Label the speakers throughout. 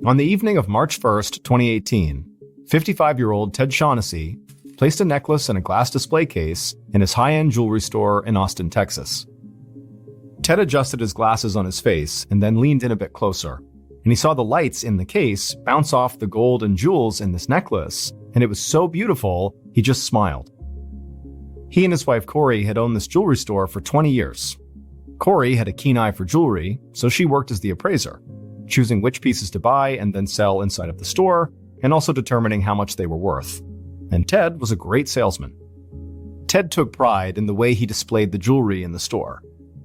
Speaker 1: On the evening of March 1st, 2018, 55-year-old Ted Shaughnessy placed a necklace in a glass display case in his high-end jewelry store in Austin, Texas. Ted adjusted his glasses on his face and then leaned in a bit closer, and he saw the lights in the case bounce off the gold and jewels in this necklace, and it was so beautiful, he just smiled. He and his wife Corey had owned this jewelry store for 20 years. Corey had a keen eye for jewelry, so she worked as the appraiser, choosing which pieces to buy and then sell inside of the store, and also determining how much they were worth. And Ted was a great salesman. Ted took pride in the way he displayed the jewelry in the store.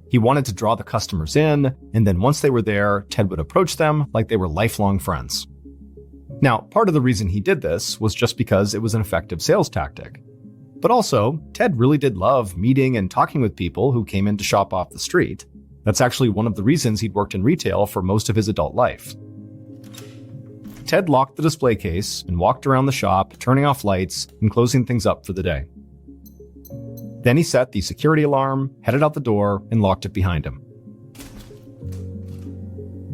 Speaker 1: He wanted to draw the customers in, and then once they were there, Ted would approach them like they were lifelong friends. Now, part of the reason he did this was just because it was an effective sales tactic. But also, Ted really did love meeting and talking with people who came in to shop off the street. That's actually one of the reasons he'd worked in retail for most of his adult life. Ted locked the display case and walked around the shop, turning off lights and closing things up for the day. Then he set the security alarm, headed out the door, and locked it behind him.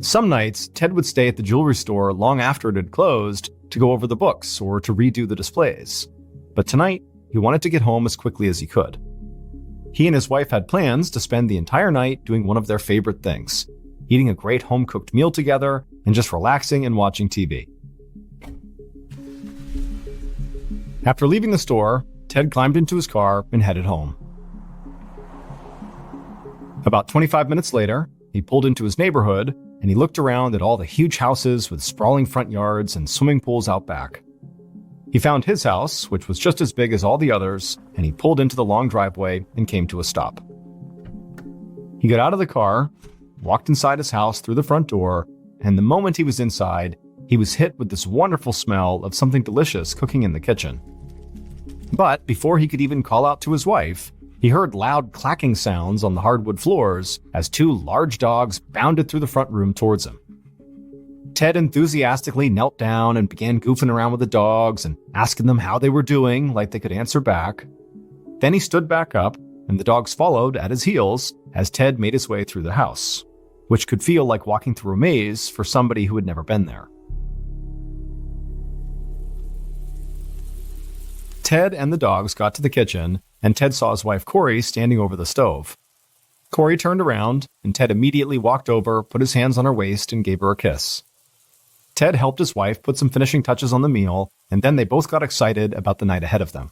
Speaker 1: Some nights, Ted would stay at the jewelry store long after it had closed to go over the books or to redo the displays. But tonight, he wanted to get home as quickly as he could. He and his wife had plans to spend the entire night doing one of their favorite things, eating a great home-cooked meal together and just relaxing and watching TV. After leaving the store, Ted climbed into his car and headed home. About 25 minutes later, he pulled into his neighborhood and he looked around at all the huge houses with sprawling front yards and swimming pools out back. He found his house, which was just as big as all the others, and he pulled into the long driveway and came to a stop. He got out of the car, walked inside his house through the front door, and the moment he was inside, he was hit with this wonderful smell of something delicious cooking in the kitchen. But before he could even call out to his wife, he heard loud clacking sounds on the hardwood floors as two large dogs bounded through the front room towards him. Ted enthusiastically knelt down and began goofing around with the dogs and asking them how they were doing, like they could answer back. Then he stood back up, and the dogs followed at his heels as Ted made his way through the house, which could feel like walking through a maze for somebody who had never been there. Ted and the dogs got to the kitchen, and Ted saw his wife Corey standing over the stove. Corey turned around, and Ted immediately walked over, put his hands on her waist, and gave her a kiss. Ted helped his wife put some finishing touches on the meal, and then they both got excited about the night ahead of them.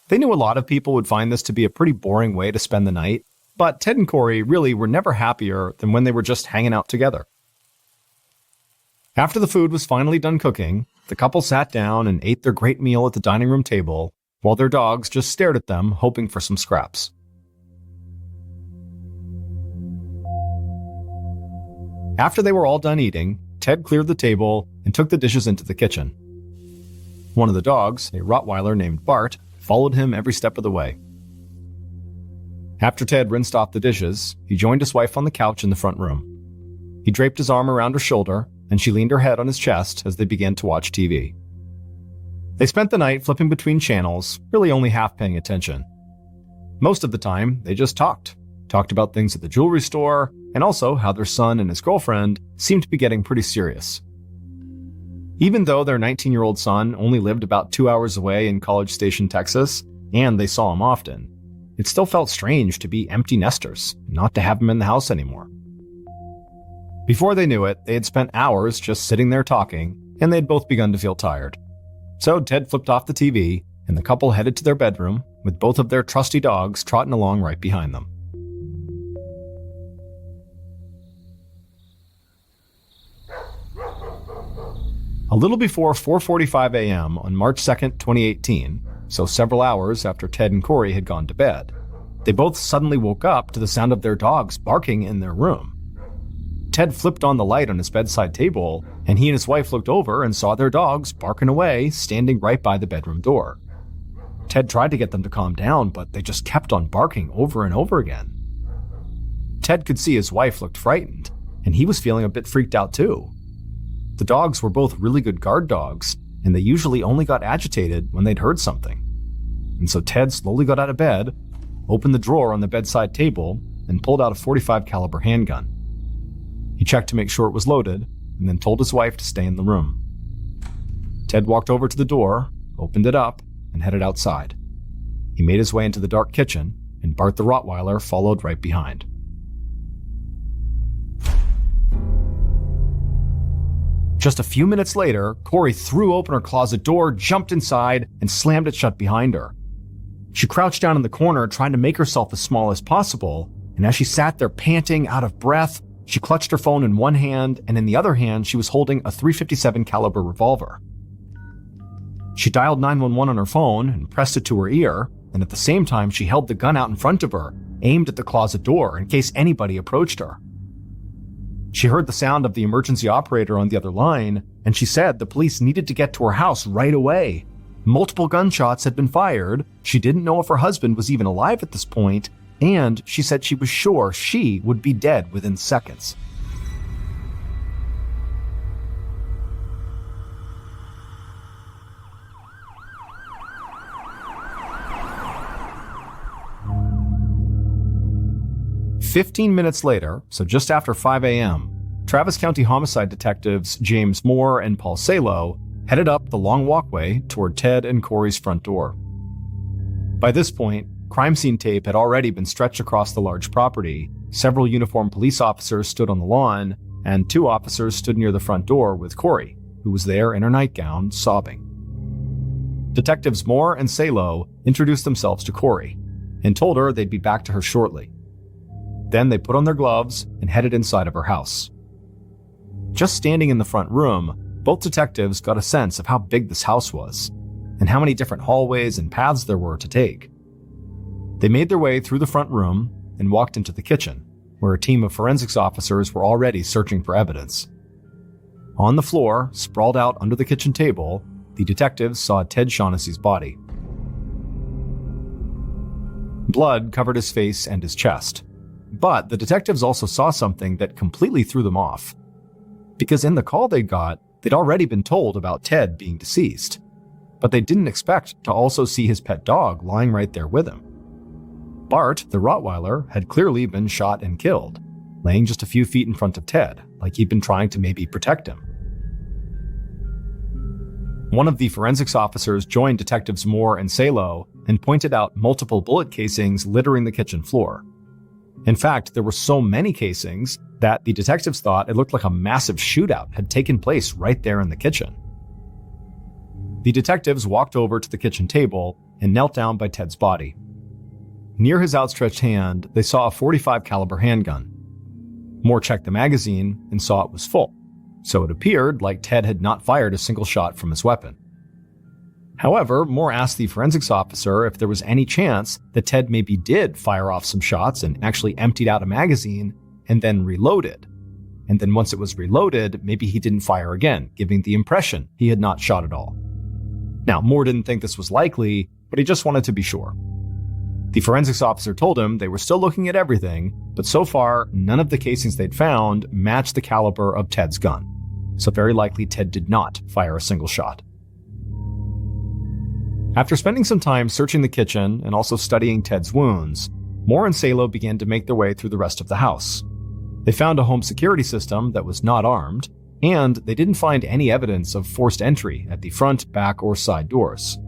Speaker 1: They knew a lot of people would find this to be a pretty boring way to spend the night, but Ted and Corey really were never happier than when they were just hanging out together. After the food was finally done cooking, the couple sat down and ate their great meal at the dining room table, while their dogs just stared at them, hoping for some scraps. After they were all done eating, Ted cleared the table and took the dishes into the kitchen. One of the dogs, a Rottweiler named Bart, followed him every step of the way. After Ted rinsed off the dishes, he joined his wife on the couch in the front room. He draped his arm around her shoulder, and she leaned her head on his chest as they began to watch TV. They spent the night flipping between channels, really only half paying attention. Most of the time, they just talked about things at the jewelry store, and also how their son and his girlfriend seemed to be getting pretty serious. Even though their 19-year-old son only lived about 2 hours away in College Station, Texas, and they saw him often, it still felt strange to be empty nesters, not to have him in the house anymore. Before they knew it, they had spent hours just sitting there talking, and they'd both begun to feel tired. So Ted flipped off the TV, and the couple headed to their bedroom, with both of their trusty dogs trotting along right behind them. A little before 4:45 a.m. on March 2nd, 2018, so several hours after Ted and Corey had gone to bed, they both suddenly woke up to the sound of their dogs barking in their room. Ted flipped on the light on his bedside table, and he and his wife looked over and saw their dogs barking away, standing right by the bedroom door. Ted tried to get them to calm down, but they just kept on barking over and over again. Ted could see his wife looked frightened, and he was feeling a bit freaked out too. The dogs were both really good guard dogs, and they usually only got agitated when they'd heard something. And so Ted slowly got out of bed, opened the drawer on the bedside table, and pulled out a .45 caliber handgun. He checked to make sure it was loaded, and then told his wife to stay in the room. Ted walked over to the door, opened it up, and headed outside. He made his way into the dark kitchen, and Bart the Rottweiler followed right behind. Just a few minutes later, Corey threw open her closet door, jumped inside, and slammed it shut behind her. She crouched down in the corner, trying to make herself as small as possible, and as she sat there panting, out of breath, she clutched her phone in one hand, and in the other hand, she was holding a .357 caliber revolver. She dialed 911 on her phone and pressed it to her ear, and at the same time, she held the gun out in front of her, aimed at the closet door in case anybody approached her. She heard the sound of the emergency operator on the other line, and she said the police needed to get to her house right away. Multiple gunshots had been fired, she didn't know if her husband was even alive at this point, and she said she was sure she would be dead within seconds. "15 minutes later, so just after 5 a.m., Travis County Homicide detectives James Moore and Paul Salo headed up the long walkway toward Ted and Corey's front door. By this point, crime scene tape had already been stretched across the large property, several uniformed police officers stood on the lawn, and 2 officers stood near the front door with Corey, who was there in her nightgown, sobbing. Detectives Moore and Salo introduced themselves to Corey and told her they'd be back to her shortly. Then they put on their gloves and headed inside of her house. Just standing in the front room, both detectives got a sense of how big this house was, and how many different hallways and paths there were to take. They made their way through the front room and walked into the kitchen, where a team of forensics officers were already searching for evidence. On the floor, sprawled out under the kitchen table, the detectives saw Ted Shaughnessy's body. Blood covered his face and his chest. But the detectives also saw something that completely threw them off. Because in the call they got, they'd already been told about Ted being deceased. But they didn't expect to also see his pet dog lying right there with him. Bart, the Rottweiler, had clearly been shot and killed, laying just a few feet in front of Ted, like he'd been trying to maybe protect him. One of the forensics officers joined Detectives Moore and Salo and pointed out multiple bullet casings littering the kitchen floor. In fact, there were so many casings that the detectives thought it looked like a massive shootout had taken place right there in the kitchen. The detectives walked over to the kitchen table and knelt down by Ted's body. Near his outstretched hand, they saw a .45 caliber handgun. Moore checked the magazine and saw it was full, so it appeared like Ted had not fired a single shot from his weapon. However, Moore asked the forensics officer if there was any chance that Ted maybe did fire off some shots and actually emptied out a magazine and then reloaded. And then once it was reloaded, maybe he didn't fire again, giving the impression he had not shot at all. Now, Moore didn't think this was likely, but he just wanted to be sure. The forensics officer told him they were still looking at everything, but so far, none of the casings they'd found matched the caliber of Ted's gun. So very likely Ted did not fire a single shot. After spending some time searching the kitchen and also studying Ted's wounds, Moore and Salo began to make their way through the rest of the house. They found a home security system that was not armed, and they didn't find any evidence of forced entry at the front, back, or side doors.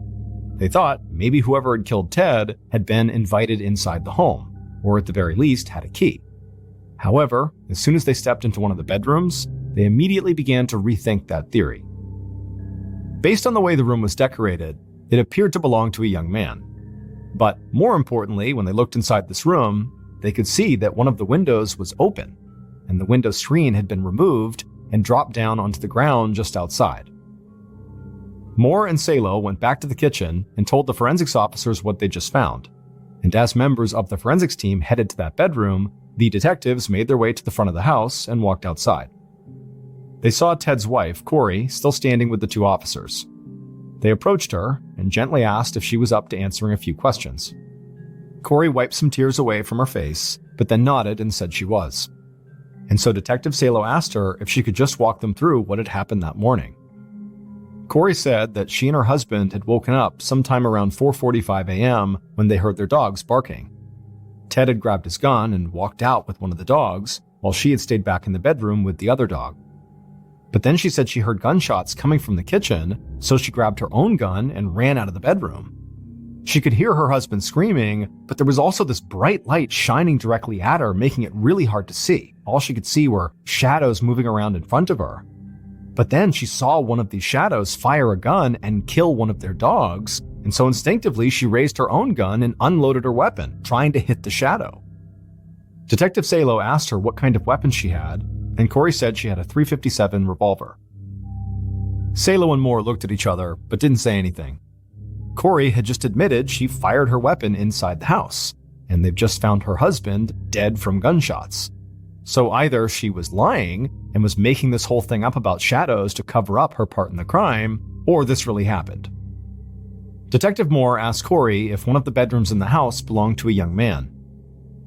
Speaker 1: They thought maybe whoever had killed Ted had been invited inside the home, or at the very least had a key. However, as soon as they stepped into one of the bedrooms, they immediately began to rethink that theory. Based on the way the room was decorated, it appeared to belong to a young man. But more importantly, when they looked inside this room, they could see that one of the windows was open, and the window screen had been removed and dropped down onto the ground just outside. Moore and Salo went back to the kitchen and told the forensics officers what they just found. And as members of the forensics team headed to that bedroom, the detectives made their way to the front of the house and walked outside. They saw Ted's wife, Corey, still standing with the 2 officers. They approached her and gently asked if she was up to answering a few questions. Corey wiped some tears away from her face, but then nodded and said she was. And so Detective Salo asked her if she could just walk them through what had happened that morning. Corey said that she and her husband had woken up sometime around 4:45 a.m. when they heard their dogs barking. Ted had grabbed his gun and walked out with one of the dogs, while she had stayed back in the bedroom with the other dog. But then she said she heard gunshots coming from the kitchen, so she grabbed her own gun and ran out of the bedroom. She could hear her husband screaming, but there was also this bright light shining directly at her, making it really hard to see. All she could see were shadows moving around in front of her. But then she saw one of these shadows fire a gun and kill one of their dogs, and so instinctively she raised her own gun and unloaded her weapon, trying to hit the shadow. Detective Salo asked her what kind of weapon she had, and Corey said she had a .357 revolver. Salo and Moore looked at each other, but didn't say anything. Corey had just admitted she fired her weapon inside the house, and they've just found her husband dead from gunshots. So either she was lying and was making this whole thing up about shadows to cover up her part in the crime, or this really happened. Detective Moore asked Corey if one of the bedrooms in the house belonged to a young man.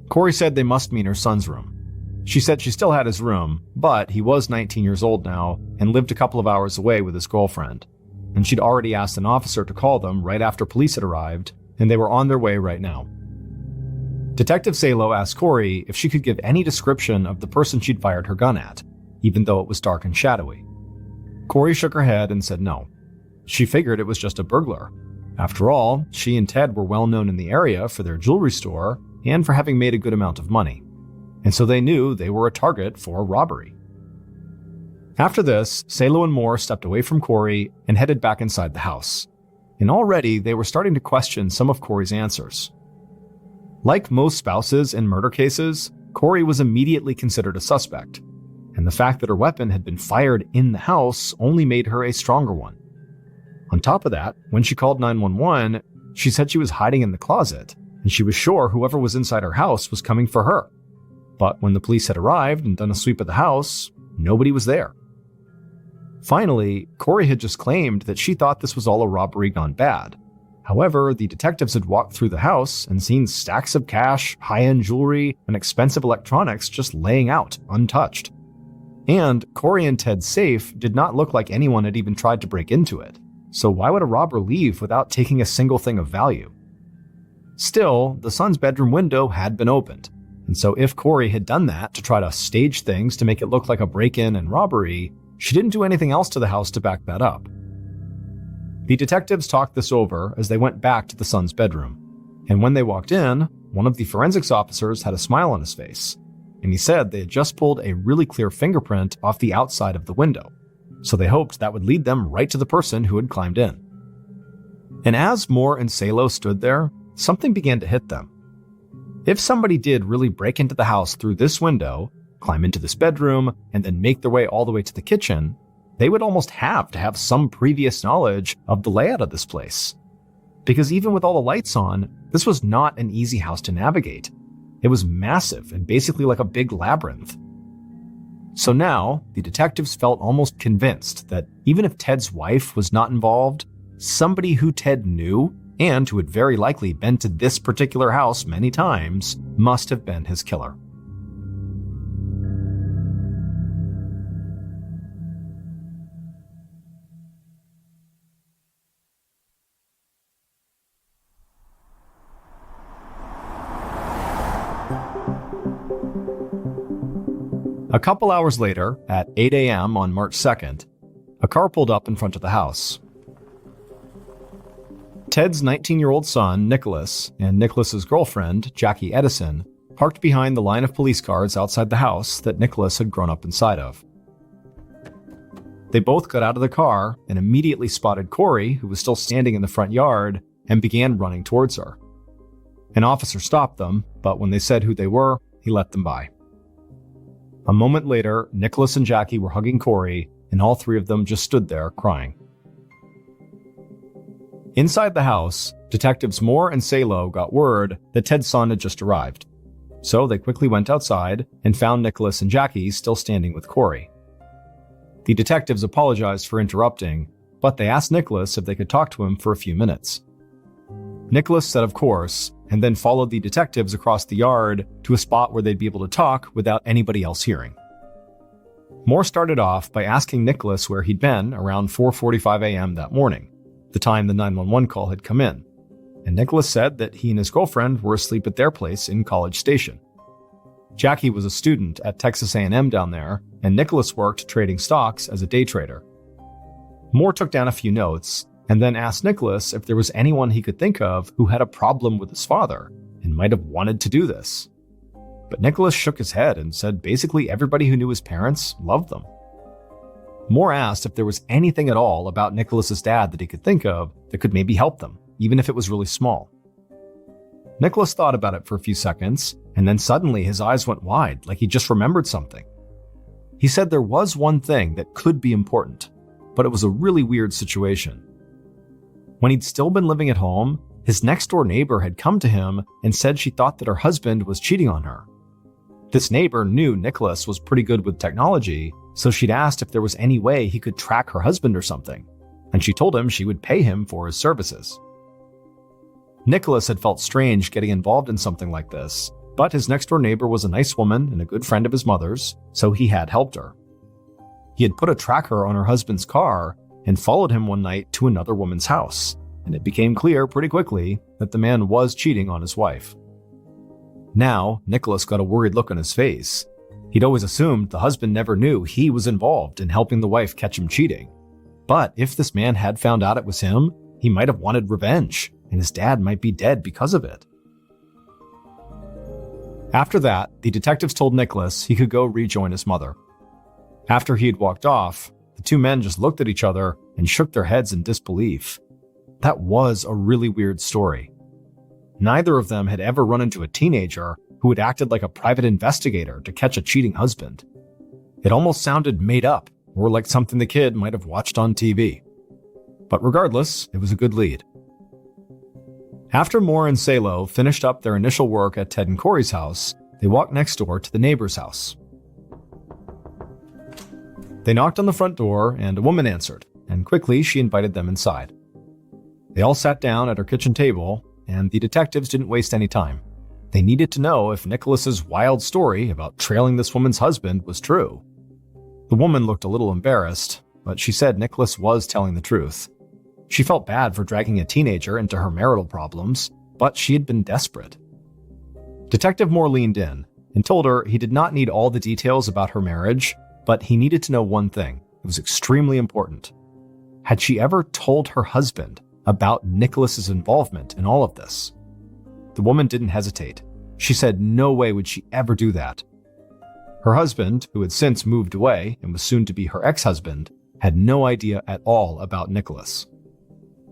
Speaker 1: Corey said they must mean her son's room. She said she still had his room, but he was 19 years old now and lived a couple of hours away with his girlfriend. And she'd already asked an officer to call them right after police had arrived, and they were on their way right now. Detective Salo asked Corey if she could give any description of the person she'd fired her gun at, even though it was dark and shadowy. Corey shook her head and said no. She figured it was just a burglar. After all, she and Ted were well known in the area for their jewelry store and for having made a good amount of money. And so they knew they were a target for robbery. After this, Salo and Moore stepped away from Corey and headed back inside the house. And already they were starting to question some of Corey's answers. Like most spouses in murder cases, Corey was immediately considered a suspect, and the fact that her weapon had been fired in the house only made her a stronger one. On top of that, when she called 911, she said she was hiding in the closet, and she was sure whoever was inside her house was coming for her. But when the police had arrived and done a sweep of the house, nobody was there. Finally, Corey had just claimed that she thought this was all a robbery gone bad. However, the detectives had walked through the house and seen stacks of cash, high-end jewelry, and expensive electronics just laying out, untouched. And Corey and Ted's safe did not look like anyone had even tried to break into it. So why would a robber leave without taking a single thing of value? Still, the son's bedroom window had been opened, and so if Corey had done that to try to stage things to make it look like a break-in and robbery, she didn't do anything else to the house to back that up. The detectives talked this over as they went back to the son's bedroom, and when they walked in, one of the forensics officers had a smile on his face, and he said they had just pulled a really clear fingerprint off the outside of the window, so they hoped that would lead them right to the person who had climbed in. And as Moore and Salo stood there, something began to hit them. If somebody did really break into the house through this window, climb into this bedroom, and then make their way all the way to the kitchen, they would almost have to have some previous knowledge of the layout of this place. Because even with all the lights on, this was not an easy house to navigate. It was massive and basically like a big labyrinth. So now, the detectives felt almost convinced that even if Ted's wife was not involved, somebody who Ted knew and who had very likely been to this particular house many times must have been his killer. A couple hours later, at 8 a.m. on March 2nd, a car pulled up in front of the house. Ted's 19-year-old son, Nicholas, and Nicholas's girlfriend, Jackie Edison, parked behind the line of police cars outside the house that Nicholas had grown up inside of. They both got out of the car and immediately spotted Corey, who was still standing in the front yard, and began running towards her. An officer stopped them, but when they said who they were, he let them by. A moment later, Nicholas and Jackie were hugging Corey, and all three of them just stood there crying. Inside the house, detectives Moore and Salo got word that Ted's son had just arrived. So they quickly went outside and found Nicholas and Jackie still standing with Corey. The detectives apologized for interrupting, but they asked Nicholas if they could talk to him for a few minutes. Nicholas said of course, and then followed the detectives across the yard to a spot where they'd be able to talk without anybody else hearing. Moore started off by asking Nicholas where he'd been around 4:45 a.m. that morning, the time the 911 call had come in, and Nicholas said that he and his girlfriend were asleep at their place in College Station. Jackie was a student at Texas A&M down there, and Nicholas worked trading stocks as a day trader. Moore took down a few notes and then asked Nicholas if there was anyone he could think of who had a problem with his father and might have wanted to do this. But Nicholas shook his head and said basically everybody who knew his parents loved them. Moore asked if there was anything at all about Nicholas's dad that he could think of that could maybe help them, even if it was really small. Nicholas thought about it for a few seconds, and then suddenly his eyes went wide, like he just remembered something. He said there was one thing that could be important, but it was a really weird situation. When he'd still been living at home, his next-door neighbor had come to him and said she thought that her husband was cheating on her. This neighbor knew Nicholas was pretty good with technology, so she'd asked if there was any way he could track her husband or something, and she told him she would pay him for his services. Nicholas had felt strange getting involved in something like this, but his next-door neighbor was a nice woman and a good friend of his mother's, so he had helped her. He had put a tracker on her husband's car and followed him one night to another woman's house, and it became clear pretty quickly that the man was cheating on his wife. Now, Nicholas got a worried look on his face. He'd always assumed the husband never knew he was involved in helping the wife catch him cheating. But if this man had found out it was him, he might have wanted revenge, and his dad might be dead because of it. After that, the detectives told Nicholas he could go rejoin his mother. After he had walked off, the two men just looked at each other and shook their heads in disbelief. That was a really weird story. Neither of them had ever run into a teenager who had acted like a private investigator to catch a cheating husband. It almost sounded made up, or like something the kid might have watched on TV. But regardless, it was a good lead. After Moore and Salo finished up their initial work at Ted and Corey's house, they walked next door to the neighbor's house. They knocked on the front door, and a woman answered, and quickly she invited them inside. They all sat down at her kitchen table, and the detectives didn't waste any time. They needed to know if Nicholas's wild story about trailing this woman's husband was true. The woman looked a little embarrassed, but she said Nicholas was telling the truth. She felt bad for dragging a teenager into her marital problems, but she had been desperate. Detective Moore leaned in and told her he did not need all the details about her marriage, but he needed to know one thing. It was extremely important. Had she ever told her husband about Nicholas's involvement in all of this? The woman didn't hesitate. She said no way would she ever do that. Her husband, who had since moved away and was soon to be her ex-husband, had no idea at all about Nicholas.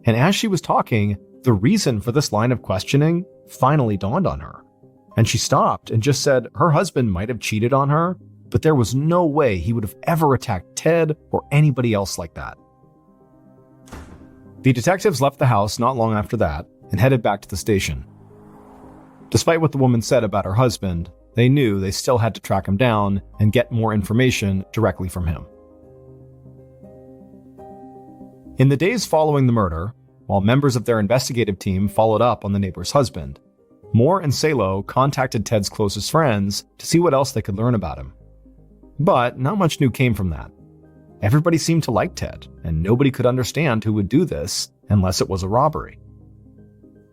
Speaker 1: And as she was talking, the reason for this line of questioning finally dawned on her. And she stopped and just said her husband might have cheated on her, but there was no way he would have ever attacked Ted or anybody else like that. The detectives left the house not long after that and headed back to the station. Despite what the woman said about her husband, they knew they still had to track him down and get more information directly from him. In the days following the murder, while members of their investigative team followed up on the neighbor's husband, Moore and Salo contacted Ted's closest friends to see what else they could learn about him. But not much new came from that. Everybody seemed to like Ted, and nobody could understand who would do this unless it was a robbery.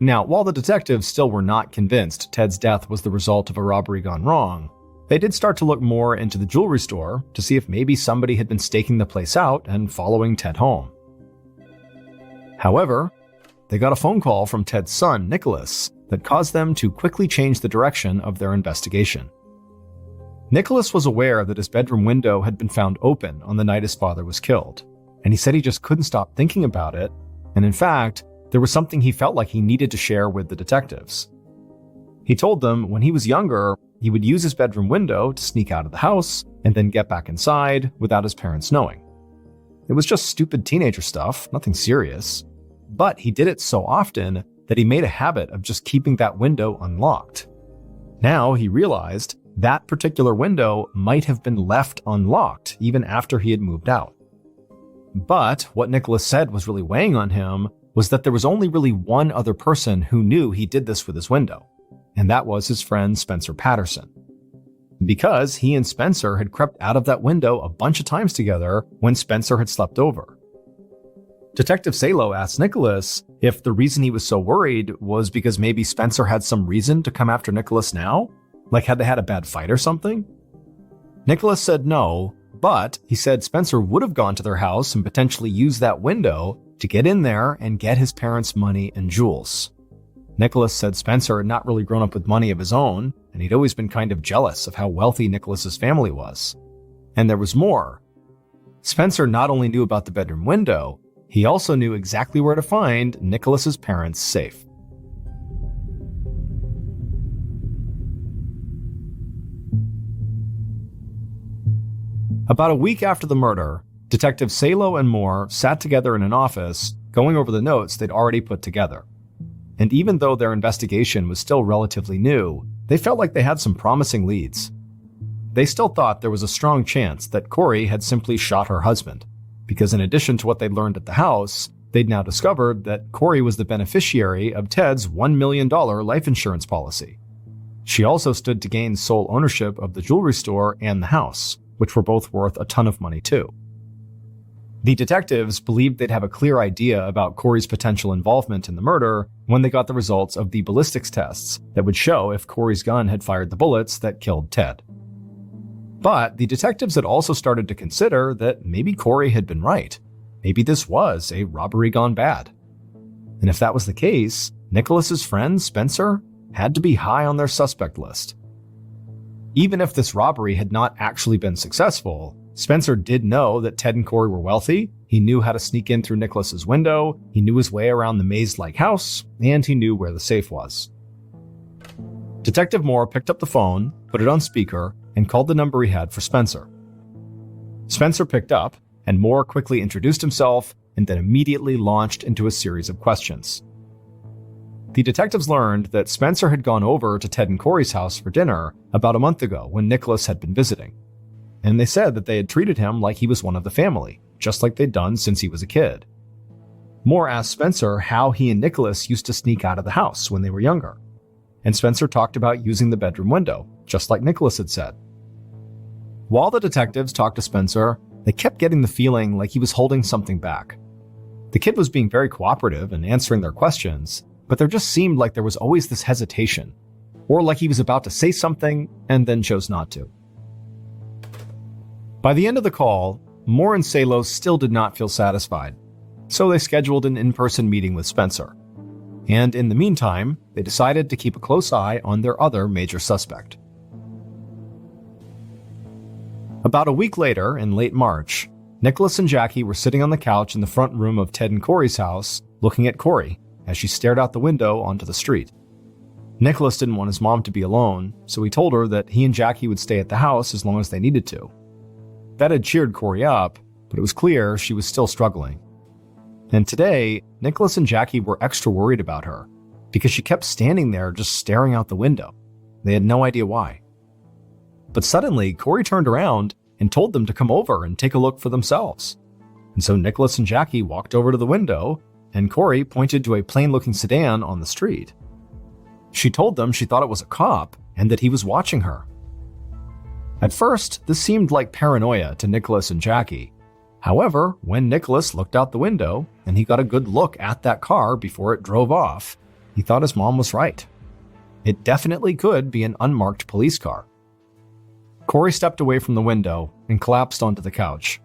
Speaker 1: Now, while the detectives still were not convinced Ted's death was the result of a robbery gone wrong, they did start to look more into the jewelry store to see if maybe somebody had been staking the place out and following Ted home. However, they got a phone call from Ted's son, Nicholas, that caused them to quickly change the direction of their investigation. Nicholas was aware that his bedroom window had been found open on the night his father was killed, and he said he just couldn't stop thinking about it, and in fact, there was something he felt like he needed to share with the detectives. He told them when he was younger, he would use his bedroom window to sneak out of the house and then get back inside without his parents knowing. It was just stupid teenager stuff, nothing serious, but he did it so often that he made a habit of just keeping that window unlocked. Now he realized that particular window might have been left unlocked even after he had moved out. But what Nicholas said was really weighing on him was that there was only really one other person who knew he did this with his window, and that was his friend Spencer Patterson. Because he and Spencer had crept out of that window a bunch of times together when Spencer had slept over. Detective Salo asked Nicholas if the reason he was so worried was because maybe Spencer had some reason to come after Nicholas now. Like, had they had a bad fight or something? Nicholas said no, but he said Spencer would have gone to their house and potentially used that window to get in there and get his parents' money and jewels. Nicholas said Spencer had not really grown up with money of his own, and he'd always been kind of jealous of how wealthy Nicholas's family was. And there was more. Spencer not only knew about the bedroom window, he also knew exactly where to find Nicholas's parents' safe. About a week after the murder, Detectives Salo and Moore sat together in an office, going over the notes they'd already put together. And even though their investigation was still relatively new, they felt like they had some promising leads. They still thought there was a strong chance that Corey had simply shot her husband, because in addition to what they'd learned at the house, they'd now discovered that Corey was the beneficiary of Ted's $1 million life insurance policy. She also stood to gain sole ownership of the jewelry store and the house, which were both worth a ton of money too. The detectives believed they'd have a clear idea about Corey's potential involvement in the murder when they got the results of the ballistics tests that would show if Corey's gun had fired the bullets that killed Ted. But the detectives had also started to consider that maybe Corey had been right. Maybe this was a robbery gone bad. And if that was the case, Nicholas's friend, Spencer, had to be high on their suspect list. Even if this robbery had not actually been successful, Spencer did know that Ted and Corey were wealthy, he knew how to sneak in through Nicholas's window, he knew his way around the maze-like house, and he knew where the safe was. Detective Moore picked up the phone, put it on speaker, and called the number he had for Spencer. Spencer picked up, and Moore quickly introduced himself and then immediately launched into a series of questions. The detectives learned that Spencer had gone over to Ted and Corey's house for dinner about a month ago when Nicholas had been visiting. And they said that they had treated him like he was one of the family, just like they'd done since he was a kid. Moore asked Spencer how he and Nicholas used to sneak out of the house when they were younger. And Spencer talked about using the bedroom window, just like Nicholas had said. While the detectives talked to Spencer, they kept getting the feeling like he was holding something back. The kid was being very cooperative and answering their questions, but there just seemed like there was always this hesitation, or like he was about to say something and then chose not to. By the end of the call, Moore and Salo still did not feel satisfied, so they scheduled an in-person meeting with Spencer. And in the meantime, they decided to keep a close eye on their other major suspect. About a week later, in late March, Nicholas and Jackie were sitting on the couch in the front room of Ted and Corey's house, looking at Corey as she stared out the window onto the street. Nicholas didn't want his mom to be alone, so he told her that he and Jackie would stay at the house as long as they needed to. That had cheered Corey up, but it was clear she was still struggling. And today, Nicholas and Jackie were extra worried about her, because she kept standing there just staring out the window. They had no idea why. But suddenly, Corey turned around and told them to come over and take a look for themselves. And so Nicholas and Jackie walked over to the window, and Corey pointed to a plain-looking sedan on the street. She told them she thought it was a cop and that he was watching her. At first, this seemed like paranoia to Nicholas and Jackie. However, when Nicholas looked out the window and he got a good look at that car before it drove off, he thought his mom was right. It definitely could be an unmarked police car. Corey stepped away from the window and collapsed onto the couch.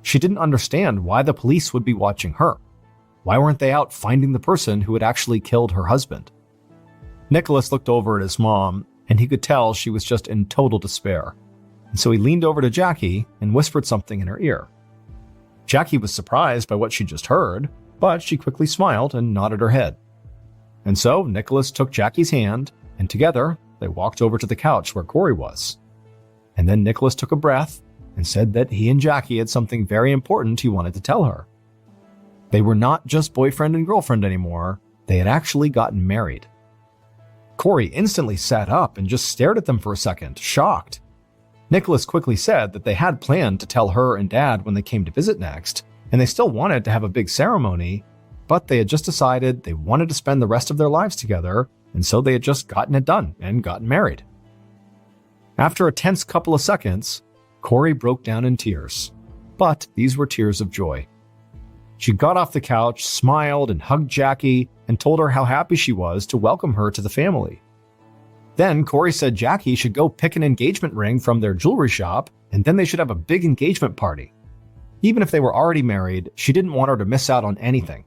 Speaker 1: She didn't understand why the police would be watching her. Why weren't they out finding the person who had actually killed her husband? Nicholas looked over at his mom, and he could tell she was just in total despair. And so he leaned over to Jackie and whispered something in her ear. Jackie was surprised by what she just heard, but she quickly smiled and nodded her head. And so Nicholas took Jackie's hand, and together they walked over to the couch where Corey was. And then Nicholas took a breath and said that he and Jackie had something very important he wanted to tell her. They were not just boyfriend and girlfriend anymore, they had actually gotten married. Corey instantly sat up and just stared at them for a second, shocked. Nicholas quickly said that they had planned to tell her and Dad when they came to visit next, and they still wanted to have a big ceremony, but they had just decided they wanted to spend the rest of their lives together, and so they had just gotten it done and gotten married. After a tense couple of seconds, Corey broke down in tears, but these were tears of joy. She got off the couch, smiled, and hugged Jackie, and told her how happy she was to welcome her to the family. Then Corey said Jackie should go pick an engagement ring from their jewelry shop, and then they should have a big engagement party. Even if they were already married, she didn't want her to miss out on anything.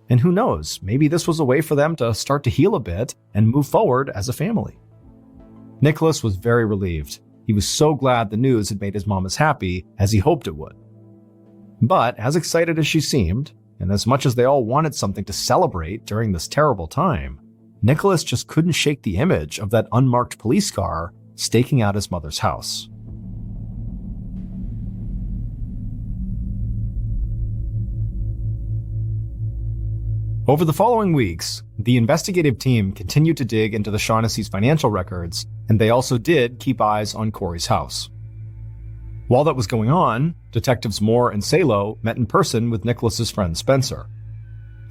Speaker 1: And who knows, maybe this was a way for them to start to heal a bit and move forward as a family. Nicholas was very relieved. He was so glad the news had made his mom as happy as he hoped it would. But as excited as she seemed, and as much as they all wanted something to celebrate during this terrible time, Nicholas just couldn't shake the image of that unmarked police car staking out his mother's house. Over the following weeks, the investigative team continued to dig into the Shaughnessy's financial records, and they also did keep eyes on Corey's house. While that was going on, Detectives Moore and Salo met in person with Nicholas's friend Spencer.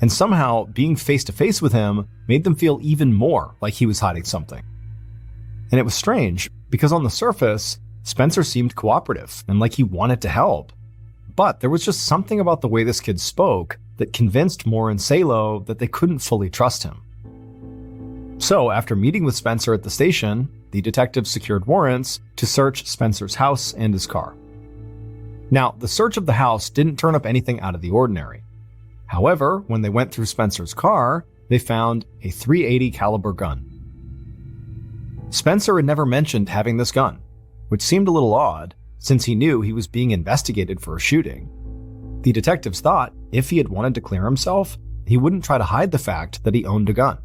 Speaker 1: And somehow, being face-to-face with him made them feel even more like he was hiding something. And it was strange, because on the surface, Spencer seemed cooperative and like he wanted to help. But there was just something about the way this kid spoke that convinced Moore and Salo that they couldn't fully trust him. So, after meeting with Spencer at the station, the detectives secured warrants to search Spencer's house and his car. Now, the search of the house didn't turn up anything out of the ordinary. However, when they went through Spencer's car, they found a .380 caliber gun. Spencer had never mentioned having this gun, which seemed a little odd since he knew he was being investigated for a shooting. The detectives thought if he had wanted to clear himself, he wouldn't try to hide the fact that he owned a gun.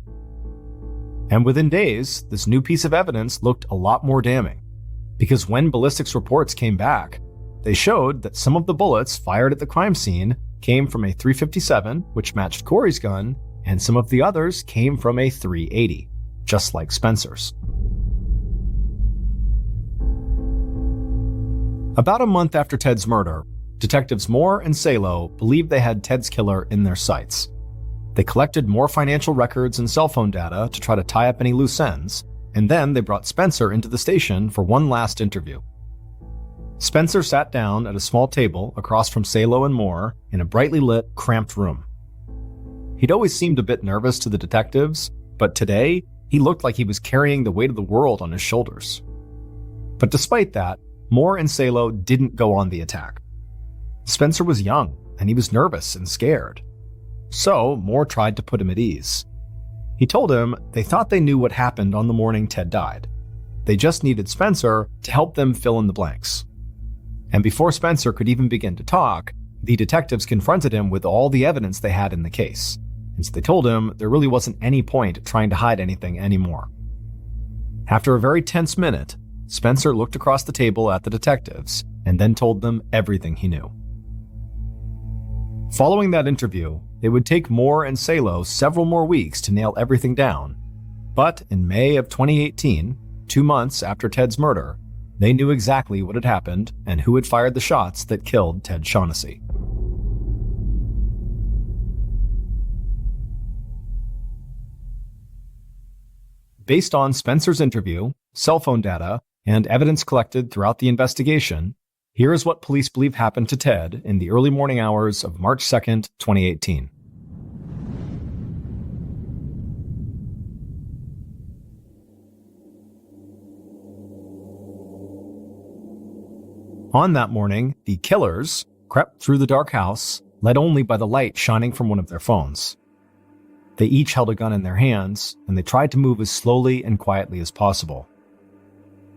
Speaker 1: And within days, this new piece of evidence looked a lot more damning, because when ballistics reports came back, they showed that some of the bullets fired at the crime scene came from a .357, which matched Corey's gun, and some of the others came from a .380, just like Spencer's. About a month after Ted's murder, Detectives Moore and Salo believed they had Ted's killer in their sights. They collected more financial records and cell phone data to try to tie up any loose ends, and then they brought Spencer into the station for one last interview. Spencer sat down at a small table across from Salo and Moore in a brightly lit, cramped room. He'd always seemed a bit nervous to the detectives, but today, he looked like he was carrying the weight of the world on his shoulders. But despite that, Moore and Salo didn't go on the attack. Spencer was young, and he was nervous and scared. So, Moore tried to put him at ease. He told him they thought they knew what happened on the morning Ted died. They just needed Spencer to help them fill in the blanks. And before Spencer could even begin to talk, the detectives confronted him with all the evidence they had in the case. And so they told him there really wasn't any point trying to hide anything anymore. After a very tense minute, Spencer looked across the table at the detectives and then told them everything he knew. Following that interview, it would take Moore and Salo several more weeks to nail everything down. But in May of 2018, 2 months after Ted's murder, they knew exactly what had happened and who had fired the shots that killed Ted Shaughnessy. Based on Spencer's interview, cell phone data, and evidence collected throughout the investigation, here is what police believe happened to Ted in the early morning hours of March 2nd, 2018. On that morning, the killers crept through the dark house, led only by the light shining from one of their phones. They each held a gun in their hands, and they tried to move as slowly and quietly as possible.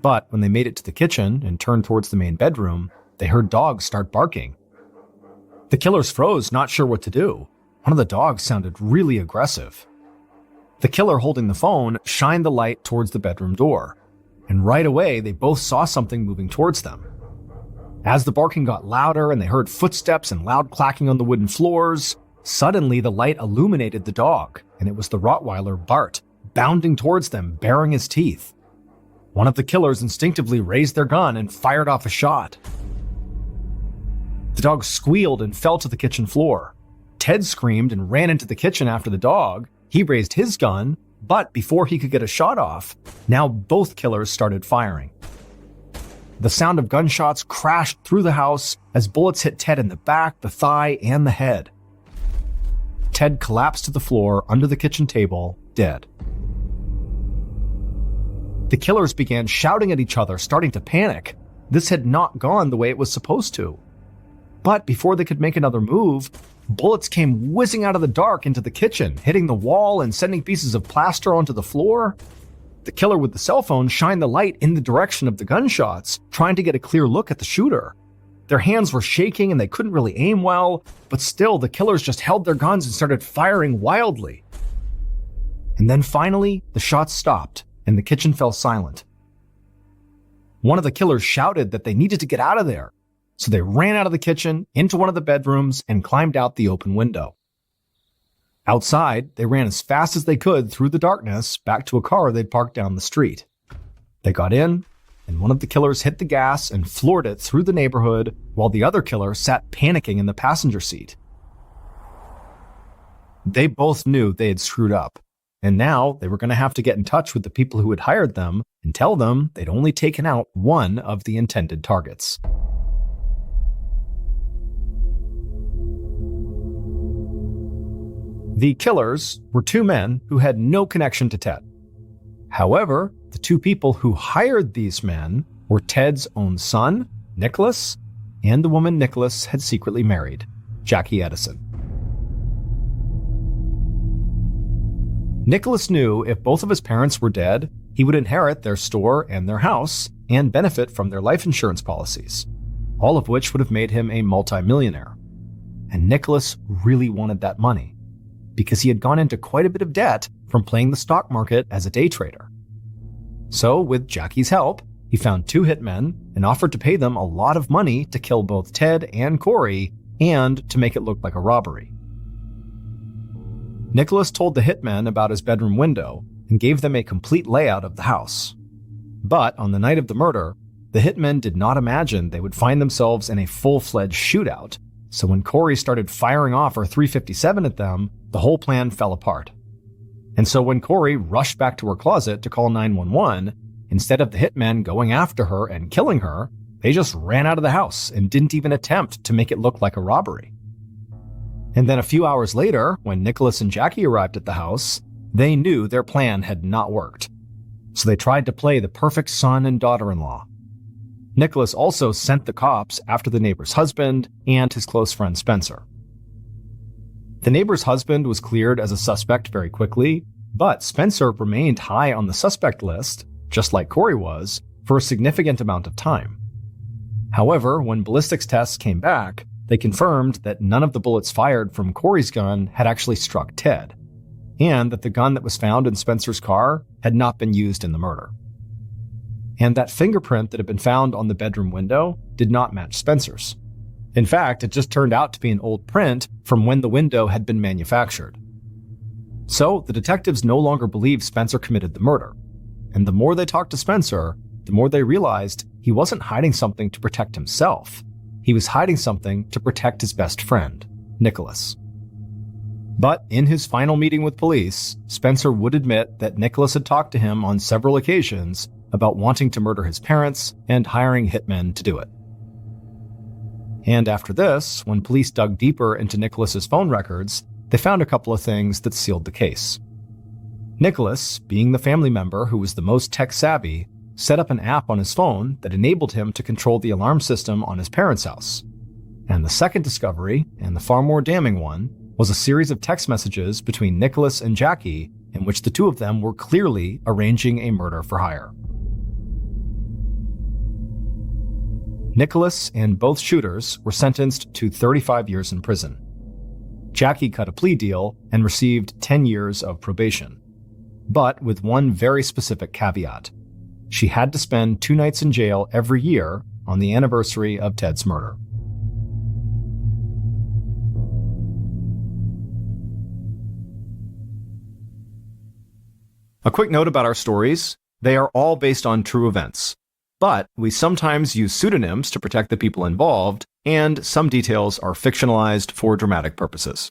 Speaker 1: But when they made it to the kitchen and turned towards the main bedroom, they heard dogs start barking. The killers froze, not sure what to do. One of the dogs sounded really aggressive. The killer holding the phone shined the light towards the bedroom door, and right away they both saw something moving towards them. As the barking got louder and they heard footsteps and loud clacking on the wooden floors, suddenly the light illuminated the dog, and it was the Rottweiler Bart, bounding towards them, baring his teeth. One of the killers instinctively raised their gun and fired off a shot. The dog squealed and fell to the kitchen floor. Ted screamed and ran into the kitchen after the dog. He raised his gun, but before he could get a shot off, now both killers started firing. The sound of gunshots crashed through the house as bullets hit Ted in the back, the thigh, and the head. Ted collapsed to the floor under the kitchen table, dead. The killers began shouting at each other, starting to panic. This had not gone the way it was supposed to. But before they could make another move, bullets came whizzing out of the dark into the kitchen, hitting the wall and sending pieces of plaster onto the floor. The killer with the cell phone shined the light in the direction of the gunshots, trying to get a clear look at the shooter. Their hands were shaking and they couldn't really aim well, but still the killers just held their guns and started firing wildly. And then finally, the shots stopped and the kitchen fell silent. One of the killers shouted that they needed to get out of there, so they ran out of the kitchen, into one of the bedrooms, and climbed out the open window. Outside, they ran as fast as they could through the darkness back to a car they'd parked down the street. They got in, and one of the killers hit the gas and floored it through the neighborhood, while the other killer sat panicking in the passenger seat. They both knew they had screwed up, and now they were going to have to get in touch with the people who had hired them and tell them they'd only taken out one of the intended targets. The killers were two men who had no connection to Ted. However, the two people who hired these men were Ted's own son, Nicholas, and the woman Nicholas had secretly married, Jackie Edison. Nicholas knew if both of his parents were dead, he would inherit their store and their house and benefit from their life insurance policies, all of which would have made him a multimillionaire. And Nicholas really wanted that money, because he had gone into quite a bit of debt from playing the stock market as a day trader. So, with Jackie's help, he found two hitmen and offered to pay them a lot of money to kill both Ted and Corey and to make it look like a robbery. Nicholas told the hitmen about his bedroom window and gave them a complete layout of the house. But on the night of the murder, the hitmen did not imagine they would find themselves in a full-fledged shootout, so when Corey started firing off her .357 at them, the whole plan fell apart. And so when Corey rushed back to her closet to call 911, instead of the hitmen going after her and killing her, they just ran out of the house and didn't even attempt to make it look like a robbery. And then a few hours later, when Nicholas and Jackie arrived at the house, they knew their plan had not worked. So they tried to play the perfect son and daughter-in-law. Nicholas also sent the cops after the neighbor's husband and his close friend Spencer. The neighbor's husband was cleared as a suspect very quickly, but Spencer remained high on the suspect list, just like Corey was, for a significant amount of time. However, when ballistics tests came back, they confirmed that none of the bullets fired from Corey's gun had actually struck Ted, and that the gun that was found in Spencer's car had not been used in the murder. And that fingerprint that had been found on the bedroom window did not match Spencer's. In fact, it just turned out to be an old print from when the window had been manufactured. So the detectives no longer believed Spencer committed the murder. And the more they talked to Spencer, the more they realized he wasn't hiding something to protect himself. He was hiding something to protect his best friend, Nicholas. But in his final meeting with police, Spencer would admit that Nicholas had talked to him on several occasions about wanting to murder his parents and hiring hitmen to do it. And after this, when police dug deeper into Nicholas's phone records, they found a couple of things that sealed the case. Nicholas, being the family member who was the most tech-savvy, set up an app on his phone that enabled him to control the alarm system on his parents' house. And the second discovery, and the far more damning one, was a series of text messages between Nicholas and Jackie in which the two of them were clearly arranging a murder for hire. Nicholas and both shooters were sentenced to 35 years in prison. Jackie cut a plea deal and received 10 years of probation, but with one very specific caveat. She had to spend 2 nights in jail every year on the anniversary of Ted's murder. A quick note about our stories. They are all based on true events, but we sometimes use pseudonyms to protect the people involved, and some details are fictionalized for dramatic purposes.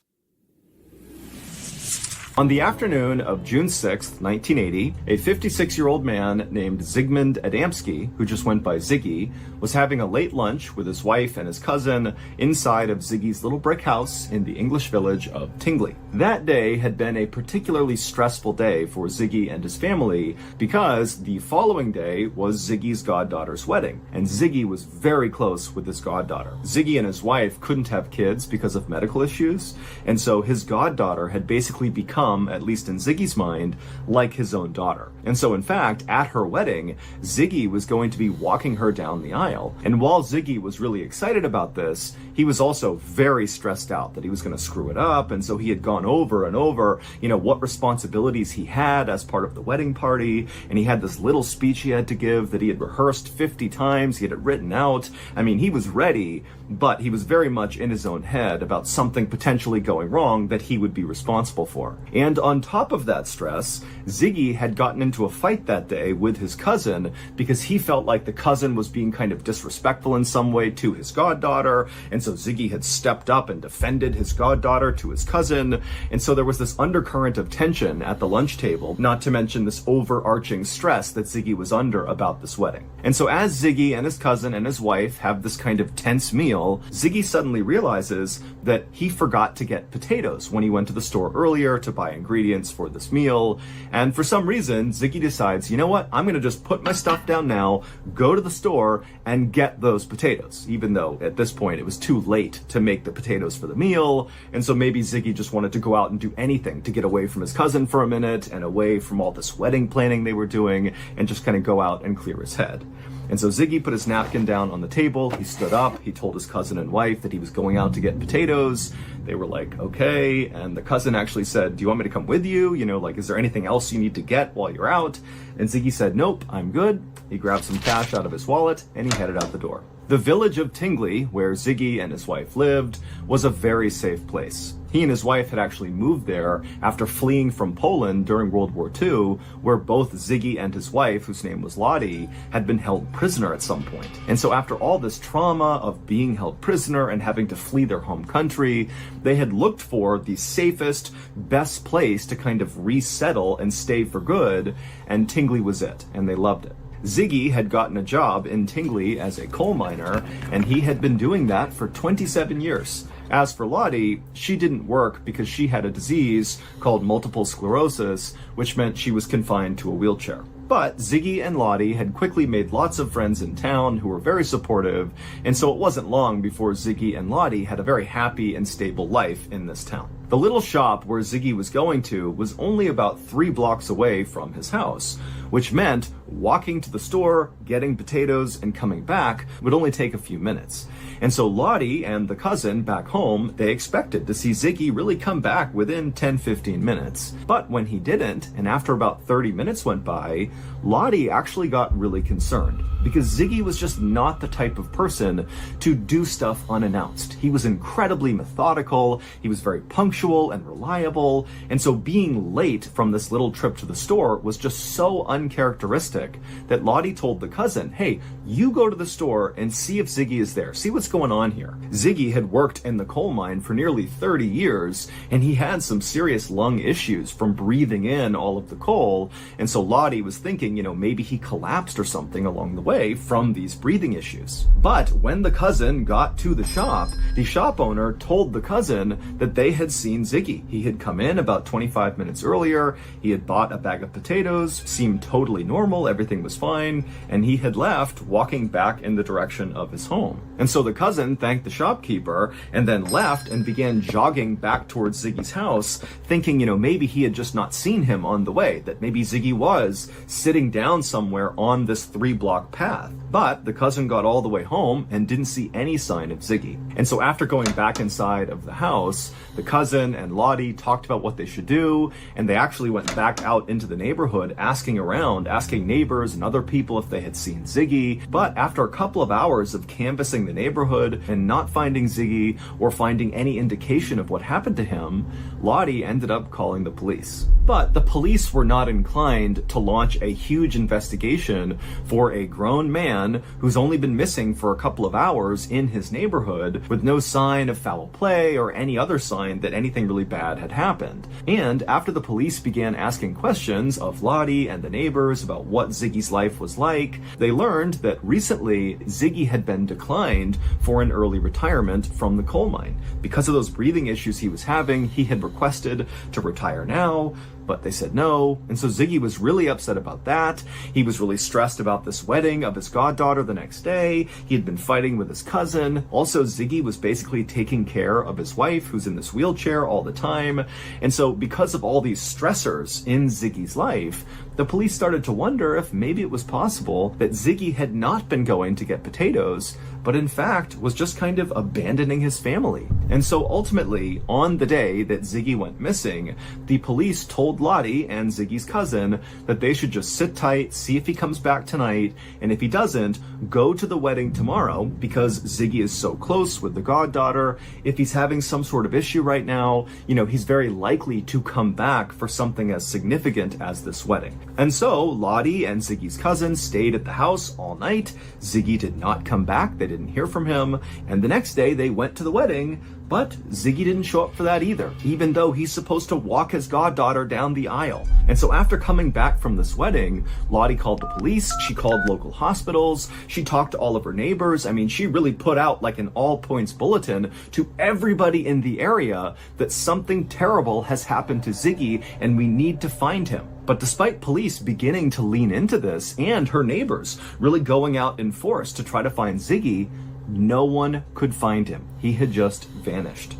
Speaker 1: On the afternoon of June 6, 1980, a 56-year-old man named Zygmunt Adamski, who just went by Ziggy, was having a late lunch with his wife and his cousin inside of Ziggy's little brick house in the English village of Tingley. That day had been a particularly stressful day for Ziggy and his family because the following day was Ziggy's goddaughter's wedding, and Ziggy was very close with his goddaughter. Ziggy and his wife couldn't have kids because of medical issues, and so his goddaughter had basically become, at least in Ziggy's mind, like his own daughter. And so in fact, at her wedding, Ziggy was going to be walking her down the aisle. And while Ziggy was really excited about this, he was also very stressed out that he was going to screw it up. And so he had gone over and over, what responsibilities he had as part of the wedding party. And he had this little speech he had to give that he had rehearsed 50 times. He had it written out. I mean, he was ready, but he was very much in his own head about something potentially going wrong that he would be responsible for. And on top of that stress, Ziggy had gotten into a fight that day with his cousin because he felt like the cousin was being kind of disrespectful in some way to his goddaughter. And so Ziggy had stepped up and defended his goddaughter to his cousin. And so there was this undercurrent of tension at the lunch table, not to mention this overarching stress that Ziggy was under about this wedding. And so as Ziggy and his cousin and his wife have this kind of tense meal, Ziggy suddenly realizes that he forgot to get potatoes when he went to the store earlier to buy ingredients for this meal. And for some reason, Ziggy decides, you know what, I'm going to just put my stuff down now, go to the store, and get those potatoes, even though at this point it was too late to make the potatoes for the meal. And so maybe Ziggy just wanted to go out and do anything to get away from his cousin for a minute and away from all this wedding planning they were doing and just kind of go out and clear his head. And so Ziggy put his napkin down on the table, he stood up, he told his cousin and wife that he was going out to get potatoes. They were like, okay, and the cousin actually said, do you want me to come with you? Is there anything else you need to get while you're out? And Ziggy said, nope, I'm good. He grabbed some cash out of his wallet and he headed out the door. The village of Tingley, where Ziggy and his wife lived, was a very safe place. He and his wife had actually moved there after fleeing from Poland during World War II, where both Ziggy and his wife, whose name was Lottie, had been held prisoner at some point. And so after all this trauma of being held prisoner and having to flee their home country, they had looked for the safest, best place to kind of resettle and stay for good, and Tingley was it, and they loved it. Ziggy had gotten a job in Tingley as a coal miner, and he had been doing that for 27 years. As for Lottie, she didn't work because she had a disease called multiple sclerosis, which meant she was confined to a wheelchair. But Ziggy and Lottie had quickly made lots of friends in town who were very supportive, and so it wasn't long before Ziggy and Lottie had a very happy and stable life in this town. The little shop where Ziggy was going to was only about 3 blocks away from his house, which meant walking to the store, getting potatoes, and coming back would only take a few minutes. And so Lottie and the cousin back home, they expected to see Ziggy really come back within 10-15 minutes. But when he didn't, and after about 30 minutes went by, Lottie actually got really concerned because Ziggy was just not the type of person to do stuff unannounced. He was incredibly methodical, he was very punctual and reliable, and so being late from this little trip to the store was just so uncharacteristic that Lottie told the cousin, hey, you go to the store and see if Ziggy is there, see what's going on here. Ziggy had worked in the coal mine for nearly 30 years, and he had some serious lung issues from breathing in all of the coal, and so Lottie was thinking, maybe he collapsed or something along the way from these breathing issues. But when the cousin got to the shop owner told the cousin that they had seen Ziggy. He had come in about 25 minutes earlier, he had bought a bag of potatoes, seemed totally normal, everything was fine, and he had left walking back in the direction of his home. And so the cousin thanked the shopkeeper and then left and began jogging back towards Ziggy's house, thinking, maybe he had just not seen him on the way, that maybe Ziggy was sitting down somewhere on this 3-block path. But the cousin got all the way home and didn't see any sign of Ziggy. And so after going back inside of the house, the cousin and Lottie talked about what they should do, and they actually went back out into the neighborhood asking around, asking neighbors and other people if they had seen Ziggy. But after a couple of hours of canvassing the neighborhood and not finding Ziggy or finding any indication of what happened to him, Lottie ended up calling the police. But the police were not inclined to launch a huge investigation for a grown grown man who's only been missing for a couple of hours in his neighborhood with no sign of foul play or any other sign that anything really bad had happened. And after the police began asking questions of Lottie and the neighbors about what Ziggy's life was like, they learned that recently Ziggy had been declined for an early retirement from the coal mine. Because of those breathing issues he was having, he had requested to retire now, but they said no. And so Ziggy was really upset about that. He was really stressed about this wedding of his goddaughter the next day. He had been fighting with his cousin. Also, Ziggy was basically taking care of his wife, who's in this wheelchair all the time. And so because of all these stressors in Ziggy's life, the police started to wonder if maybe it was possible that Ziggy had not been going to get potatoes, but in fact was just kind of abandoning his family. And so ultimately, on the day that Ziggy went missing, the police told Lottie and Ziggy's cousin that they should just sit tight, see if he comes back tonight, and if he doesn't, go to the wedding tomorrow, because Ziggy is so close with the goddaughter. If he's having some sort of issue right now, he's very likely to come back for something as significant as this wedding. And so Lottie and Ziggy's cousin stayed at the house all night. Ziggy did not come back. They didn't hear from him. And the next day they went to the wedding, but Ziggy didn't show up for that either, even though he's supposed to walk his goddaughter down the aisle. And so after coming back from this wedding, Lottie called the police, she called local hospitals, she talked to all of her neighbors. I mean, she really put out like an all-points bulletin to everybody in the area that something terrible has happened to Ziggy and we need to find him. But despite police beginning to lean into this and her neighbors really going out in force to try to find Ziggy, no one could find him. He had just vanished.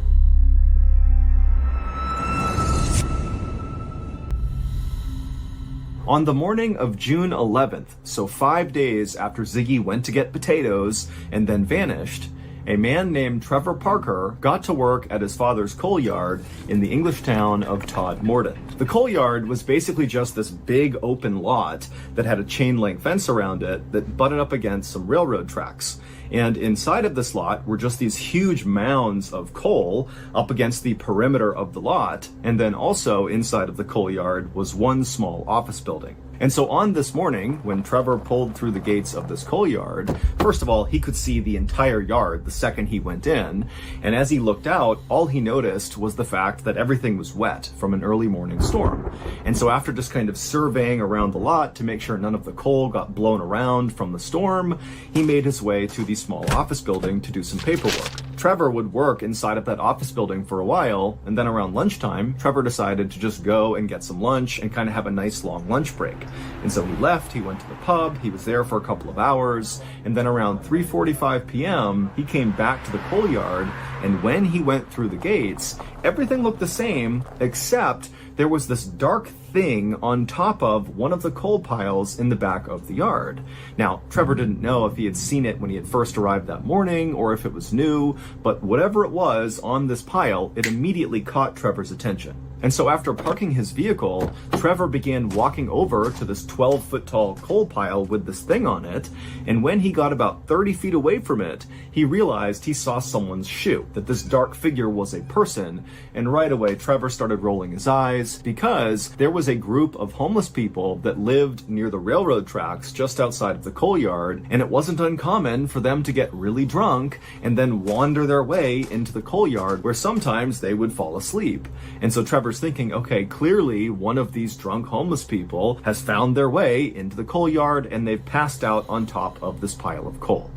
Speaker 1: On the morning of June 11th, so 5 days after Ziggy went to get potatoes and then vanished, a man named Trevor Parker got to work at his father's coal yard in the English town of Todmorden. The coal yard was basically just this big open lot that had a chain link fence around it that butted up against some railroad tracks. And inside of this lot were just these huge mounds of coal up against the perimeter of the lot. And then also inside of the coal yard was one small office building. And so on this morning, when Trevor pulled through the gates of this coal yard, first of all, he could see the entire yard the second he went in. And as he looked out, all he noticed was the fact that everything was wet from an early morning storm. And so after just kind of surveying around the lot to make sure none of the coal got blown around from the storm, he made his way to the small office building to do some paperwork. Trevor would work inside of that office building for a while, and then around lunchtime, Trevor decided to just go and get some lunch and kind of have a nice long lunch break. And so he left, he went to the pub, he was there for a couple of hours, and then around 3:45 p.m., he came back to the coal yard, and when he went through the gates, everything looked the same, except there was this dark thing on top of one of the coal piles in the back of the yard. Now, Trevor didn't know if he had seen it when he had first arrived that morning or if it was new, but whatever it was on this pile, it immediately caught Trevor's attention. And so after parking his vehicle, Trevor began walking over to this 12-foot tall coal pile with this thing on it, and when he got about 30 feet away from it, he realized he saw someone's shoe, that this dark figure was a person, and right away Trevor started rolling his eyes because there was a group of homeless people that lived near the railroad tracks just outside of the coal yard, and it wasn't uncommon for them to get really drunk and then wander their way into the coal yard where sometimes they would fall asleep. And so Trevor's thinking, okay, clearly one of these drunk homeless people has found their way into the coal yard and they've passed out on top of this pile of coal.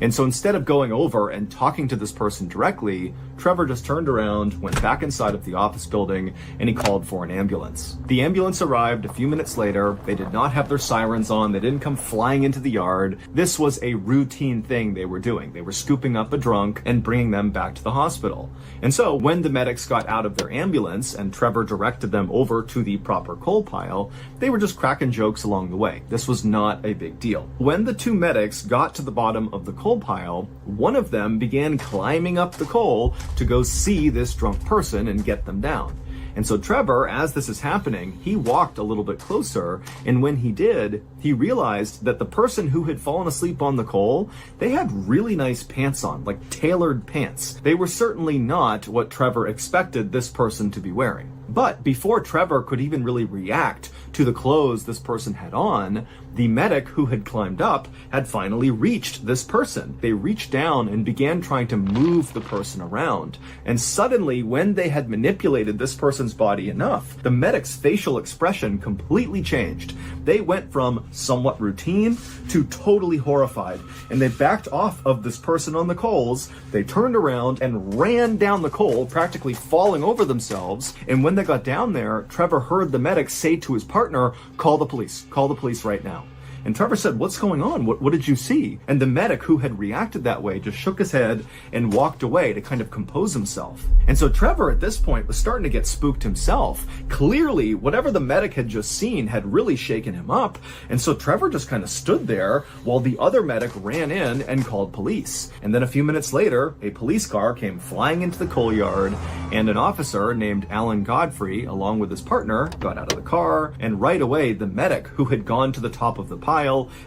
Speaker 1: And so instead of going over and talking to this person directly, Trevor just turned around, went back inside of the office building, and he called for an ambulance. The ambulance arrived a few minutes later. They did not have their sirens on. They didn't come flying into the yard. This was a routine thing they were doing. They were scooping up a drunk and bringing them back to the hospital. And so when the medics got out of their ambulance and Trevor directed them over to the proper coal pile, they were just cracking jokes along the way. This was not a big deal. When the two medics got to the bottom of the coal pile, one of them began climbing up the coal to go see this drunk person and get them down. And so Trevor, as this is happening, he walked a little bit closer, and when he did, he realized that the person who had fallen asleep on the coal, they had really nice pants on, like tailored pants. They were certainly not what Trevor expected this person to be wearing. But before Trevor could even really react to the clothes this person had on, the medic who had climbed up had finally reached this person. They reached down and began trying to move the person around. And suddenly, when they had manipulated this person's body enough, the medic's facial expression completely changed. They went from somewhat routine to totally horrified, and they backed off of this person on the coals. They turned around and ran down the coal, practically falling over themselves. And when they got down there, Trevor heard the medic say to his partner, call the police right now. And Trevor said, what's going on? What did you see? And the medic, who had reacted that way, just shook his head and walked away to kind of compose himself. And so Trevor at this point was starting to get spooked himself. Clearly, whatever the medic had just seen had really shaken him up. And so Trevor just kind of stood there while the other medic ran in and called police. And then a few minutes later, a police car came flying into the coal yard, and an officer named Alan Godfrey, along with his partner, got out of the car. And right away, the medic, who had gone to the top of the pile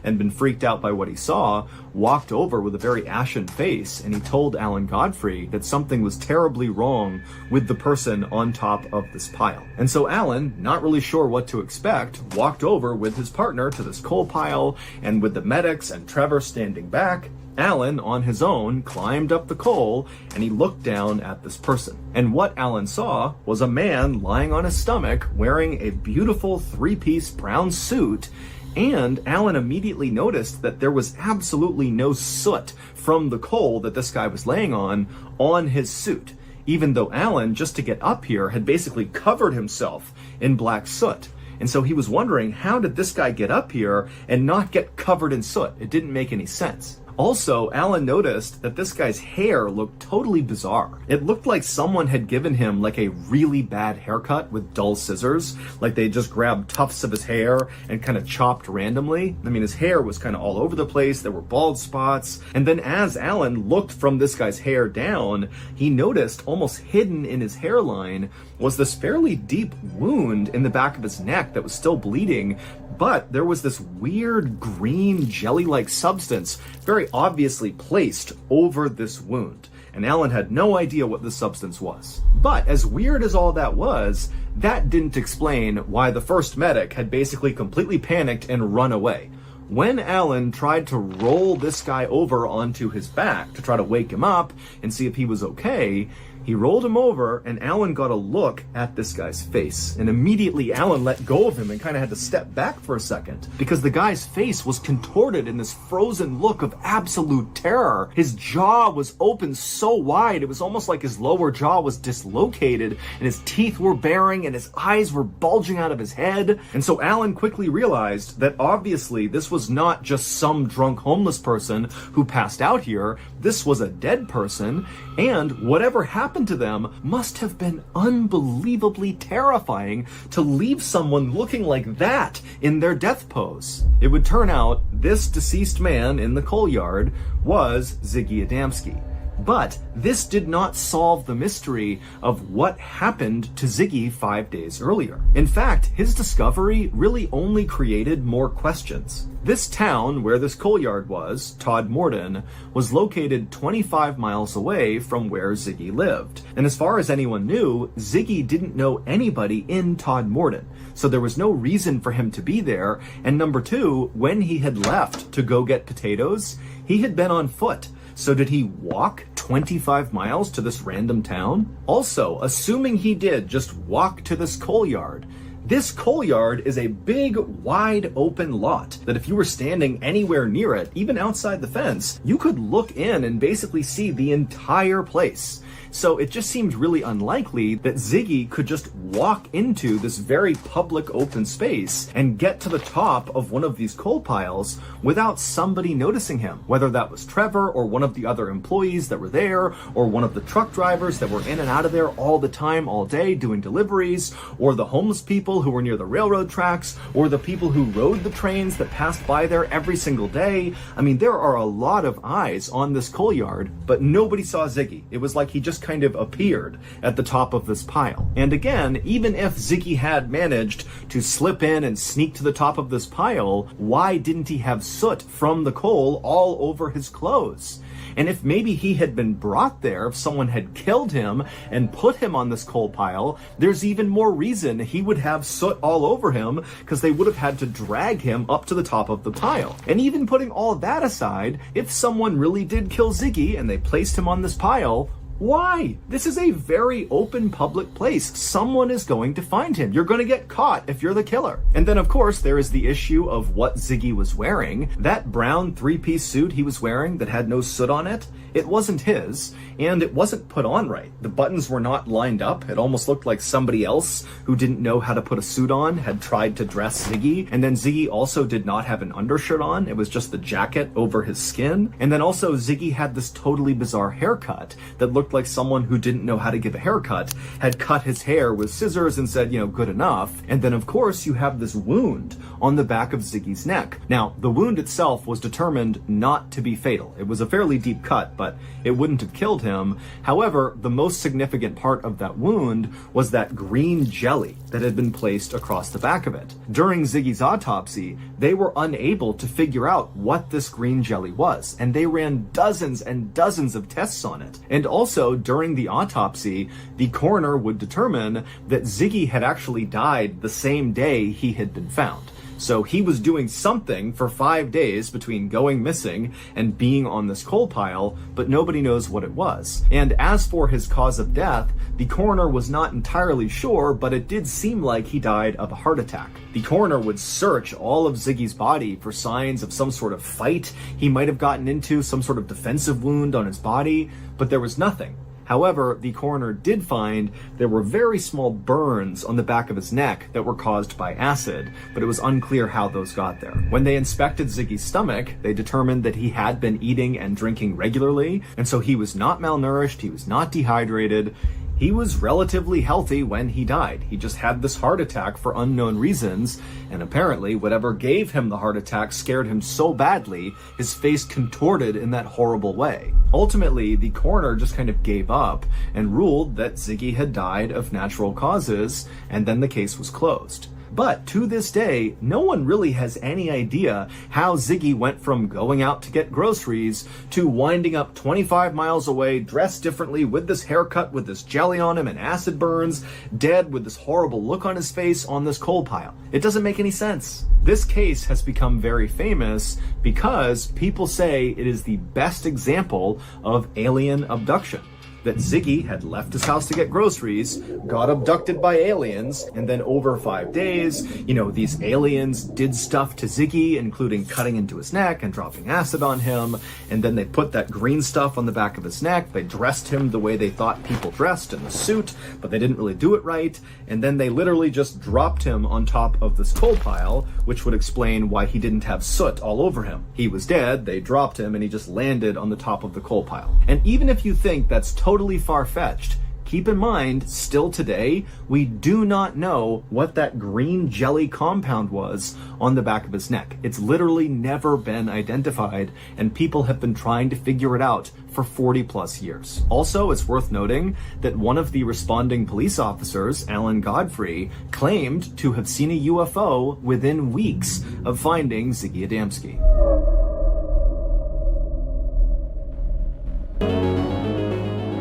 Speaker 1: and been freaked out by what he saw, walked over with a very ashen face, and he told Alan Godfrey that something was terribly wrong with the person on top of this pile. And so Alan, not really sure what to expect, walked over with his partner to this coal pile, and with the medics and Trevor standing back, Alan, on his own, climbed up the coal, and he looked down at this person. And what Alan saw was a man lying on his stomach wearing a beautiful three-piece brown suit. And Alan immediately noticed that there was absolutely no soot from the coal that this guy was laying on his suit, even though Alan, just to get up here, had basically covered himself in black soot. And so he was wondering, how did this guy get up here and not get covered in soot? It didn't make any sense. Also, Alan noticed that this guy's hair looked totally bizarre. It looked like someone had given him like a really bad haircut with dull scissors, like they just grabbed tufts of his hair and kind of chopped randomly. I mean, his hair was kind of all over the place. There were bald spots. And then as Alan looked from this guy's hair down, he noticed almost hidden in his hairline was this fairly deep wound in the back of his neck that was still bleeding, but there was this weird green jelly-like substance very obviously placed over this wound. And Alan had no idea what the substance was. But as weird as all that was, that didn't explain why the first medic had basically completely panicked and run away. When Alan tried to roll this guy over onto his back to try to wake him up and see if he was okay, he rolled him over, and Alan got a look at this guy's face. And immediately Alan let go of him and kind of had to step back for a second, because the guy's face was contorted in this frozen look of absolute terror. His jaw was open so wide, it was almost like his lower jaw was dislocated, and his teeth were baring, and his eyes were bulging out of his head. And so Alan quickly realized that obviously this was not just some drunk homeless person who passed out here. This was a dead person, and whatever happened to them must have been unbelievably terrifying to leave someone looking like that in their death pose. It would turn out this deceased man in the coal yard was Ziggy Adamski. But this did not solve the mystery of what happened to Ziggy 5 days earlier. In fact, his discovery really only created more questions. This town where this coal yard was, Todmorden, was located 25 miles away from where Ziggy lived. And as far as anyone knew, Ziggy didn't know anybody in Todmorden, so there was no reason for him to be there. And number two, when he had left to go get potatoes, he had been on foot. So did he walk 25 miles to this random town? Also, assuming he did just walk to this coal yard, this coal yard is a big, wide open lot that if you were standing anywhere near it, even outside the fence, you could look in and basically see the entire place. So it just seemed really unlikely that Ziggy could just walk into this very public open space and get to the top of one of these coal piles without somebody noticing him, whether that was Trevor or one of the other employees that were there, or one of the truck drivers that were in and out of there all the time, all day doing deliveries, or the homeless people who were near the railroad tracks, or the people who rode the trains that passed by there every single day. I mean, there are a lot of eyes on this coal yard, but nobody saw Ziggy. It was like he just kind of appeared at the top of this pile. And again, even if Ziggy had managed to slip in and sneak to the top of this pile, why didn't he have soot from the coal all over his clothes? And if maybe he had been brought there, if someone had killed him and put him on this coal pile, there's even more reason he would have soot all over him, because they would have had to drag him up to the top of the pile. And even putting all of that aside, if someone really did kill Ziggy and they placed him on this pile, why? This is a very open public place. Someone is going to find him. You're going to get caught if you're the killer. And then, of course, there is the issue of what Ziggy was wearing. That brown three-piece suit he was wearing that had no soot on it, it wasn't his, and it wasn't put on right. The buttons were not lined up. It almost looked like somebody else who didn't know how to put a suit on had tried to dress Ziggy. And then Ziggy also did not have an undershirt on. It was just the jacket over his skin. And then also Ziggy had this totally bizarre haircut that looked like someone who didn't know how to give a haircut had cut his hair with scissors and said, good enough. And then, of course, you have this wound on the back of Ziggy's neck. Now, the wound itself was determined not to be fatal. It was a fairly deep cut, but it wouldn't have killed him. However, the most significant part of that wound was that green jelly that had been placed across the back of it. During Ziggy's autopsy, they were unable to figure out what this green jelly was, and they ran dozens and dozens of tests on it. And also, during the autopsy, the coroner would determine that Ziggy had actually died the same day he had been found. So he was doing something for 5 days between going missing and being on this coal pile, but nobody knows what it was. And as for his cause of death, the coroner was not entirely sure, but it did seem like he died of a heart attack. The coroner would search all of Ziggy's body for signs of some sort of fight he might have gotten into, some sort of defensive wound on his body, but there was nothing. However, the coroner did find there were very small burns on the back of his neck that were caused by acid, but it was unclear how those got there. When they inspected Ziggy's stomach, they determined that he had been eating and drinking regularly, and so he was not malnourished, he was not dehydrated. He was relatively healthy when he died. He just had this heart attack for unknown reasons, and apparently whatever gave him the heart attack scared him so badly, his face contorted in that horrible way. Ultimately, the coroner just kind of gave up and ruled that Ziggy had died of natural causes, and then the case was closed. But to this day, no one really has any idea how Ziggy went from going out to get groceries to winding up 25 miles away, dressed differently, with this haircut, with this jelly on him and acid burns, dead with this horrible look on his face on this coal pile. It doesn't make any sense. This case has become very famous because people say it is the best example of alien abduction. That Ziggy had left his house to get groceries, got abducted by aliens, and then over 5 days, these aliens did stuff to Ziggy, including cutting into his neck and dropping acid on him, and then they put that green stuff on the back of his neck. They dressed him the way they thought people dressed, in the suit, but they didn't really do it right, and then they literally just dropped him on top of this coal pile, which would explain why he didn't have soot all over him. He was dead, they dropped him, and he just landed on the top of the coal pile. And even if you think that's totally far-fetched, keep in mind, still today, we do not know what that green jelly compound was on the back of his neck. It's literally never been identified, and people have been trying to figure it out for 40 plus years. Also, it's worth noting that one of the responding police officers, Alan Godfrey, claimed to have seen a UFO within weeks of finding Ziggy Adamski.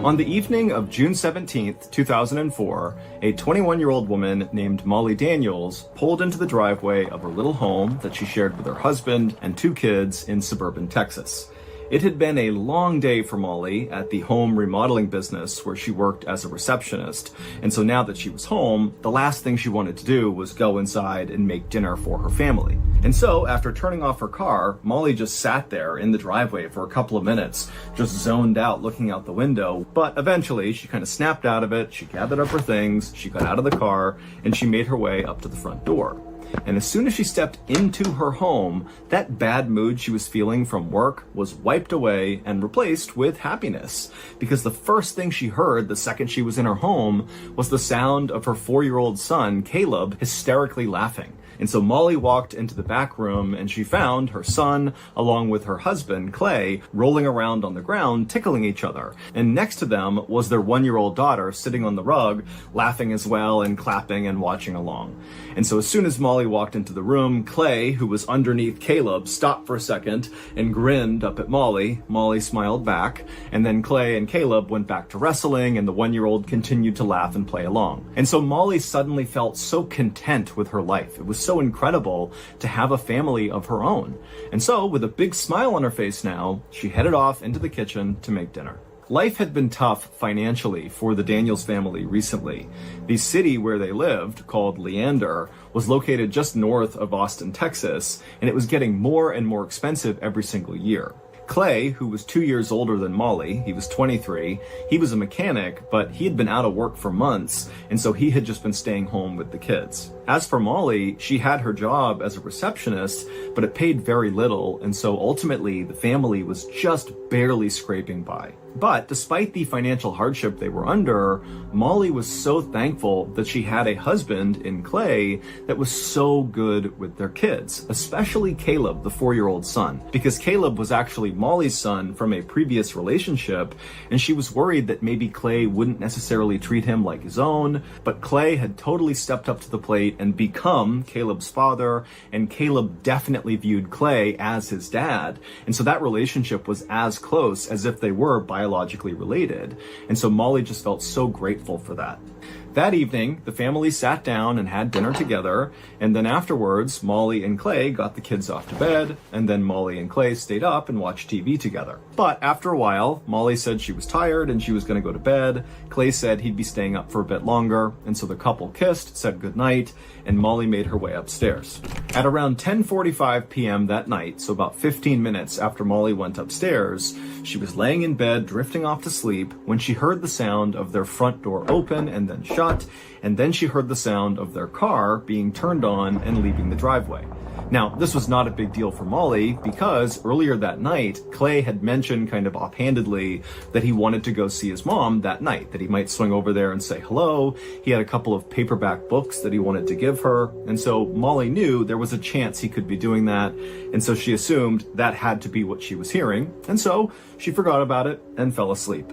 Speaker 1: On the evening of June 17th, 2004, a 21-year-old woman named Molly Daniels pulled into the driveway of her little home that she shared with her husband and 2 kids in suburban Texas. It had been a long day for Molly at the home remodeling business where she worked as a receptionist, and so now that she was home, the last thing she wanted to do was go inside and make dinner for her family. And so, after turning off her car, Molly just sat there in the driveway for a couple of minutes, just zoned out looking out the window, but eventually she kind of snapped out of it, she gathered up her things, she got out of the car, and she made her way up to the front door. And as soon as she stepped into her home, that bad mood she was feeling from work was wiped away and replaced with happiness. Because the first thing she heard the second she was in her home was the sound of her 4-year-old son, Caleb, hysterically laughing. And so Molly walked into the back room and she found her son, along with her husband, Clay, rolling around on the ground, tickling each other. And next to them was their 1-year-old daughter sitting on the rug, laughing as well and clapping and watching along. And so as soon as Molly walked into the room, Clay, who was underneath Caleb, stopped for a second and grinned up at Molly. Molly smiled back, and then Clay and Caleb went back to wrestling, and the 1-year-old continued to laugh and play along. And so Molly suddenly felt so content with her life. It was so incredible to have a family of her own. And so, with a big smile on her face now, she headed off into the kitchen to make dinner. Life had been tough financially for the Daniels family recently. The city where they lived, called Leander, was located just north of Austin, Texas, and it was getting more and more expensive every single year. Clay, who was 2 years older than Molly, he was 23, he was a mechanic, but he had been out of work for months, and so he had just been staying home with the kids. As for Molly, she had her job as a receptionist, but it paid very little, and so ultimately the family was just barely scraping by. But despite the financial hardship they were under, Molly was so thankful that she had a husband in Clay that was so good with their kids, especially Caleb, the 4-year-old son, because Caleb was actually Molly's son from a previous relationship, and she was worried that maybe Clay wouldn't necessarily treat him like his own, but Clay had totally stepped up to the plate and become Caleb's father, and Caleb definitely viewed Clay as his dad, and so that relationship was as close as if they were biologically related, and so Molly just felt so grateful for that. That evening, the family sat down and had dinner together, and then afterwards, Molly and Clay got the kids off to bed, and then Molly and Clay stayed up and watched TV together. But after a while, Molly said she was tired and she was going to go to bed. Clay said he'd be staying up for a bit longer, and so the couple kissed, said goodnight, and Molly made her way upstairs. At around 10:45 p.m. that night, so about 15 minutes after Molly went upstairs, she was laying in bed, drifting off to sleep, when she heard the sound of their front door open and then shut, and then she heard the sound of their car being turned on and leaving the driveway. Now, this was not a big deal for Molly because earlier that night, Clay had mentioned kind of offhandedly that he wanted to go see his mom that night, that he might swing over there and say hello. He had a couple of paperback books that he wanted to give her, and so Molly knew there was a chance he could be doing that, and so she assumed that had to be what she was hearing, and so she forgot about it and fell asleep.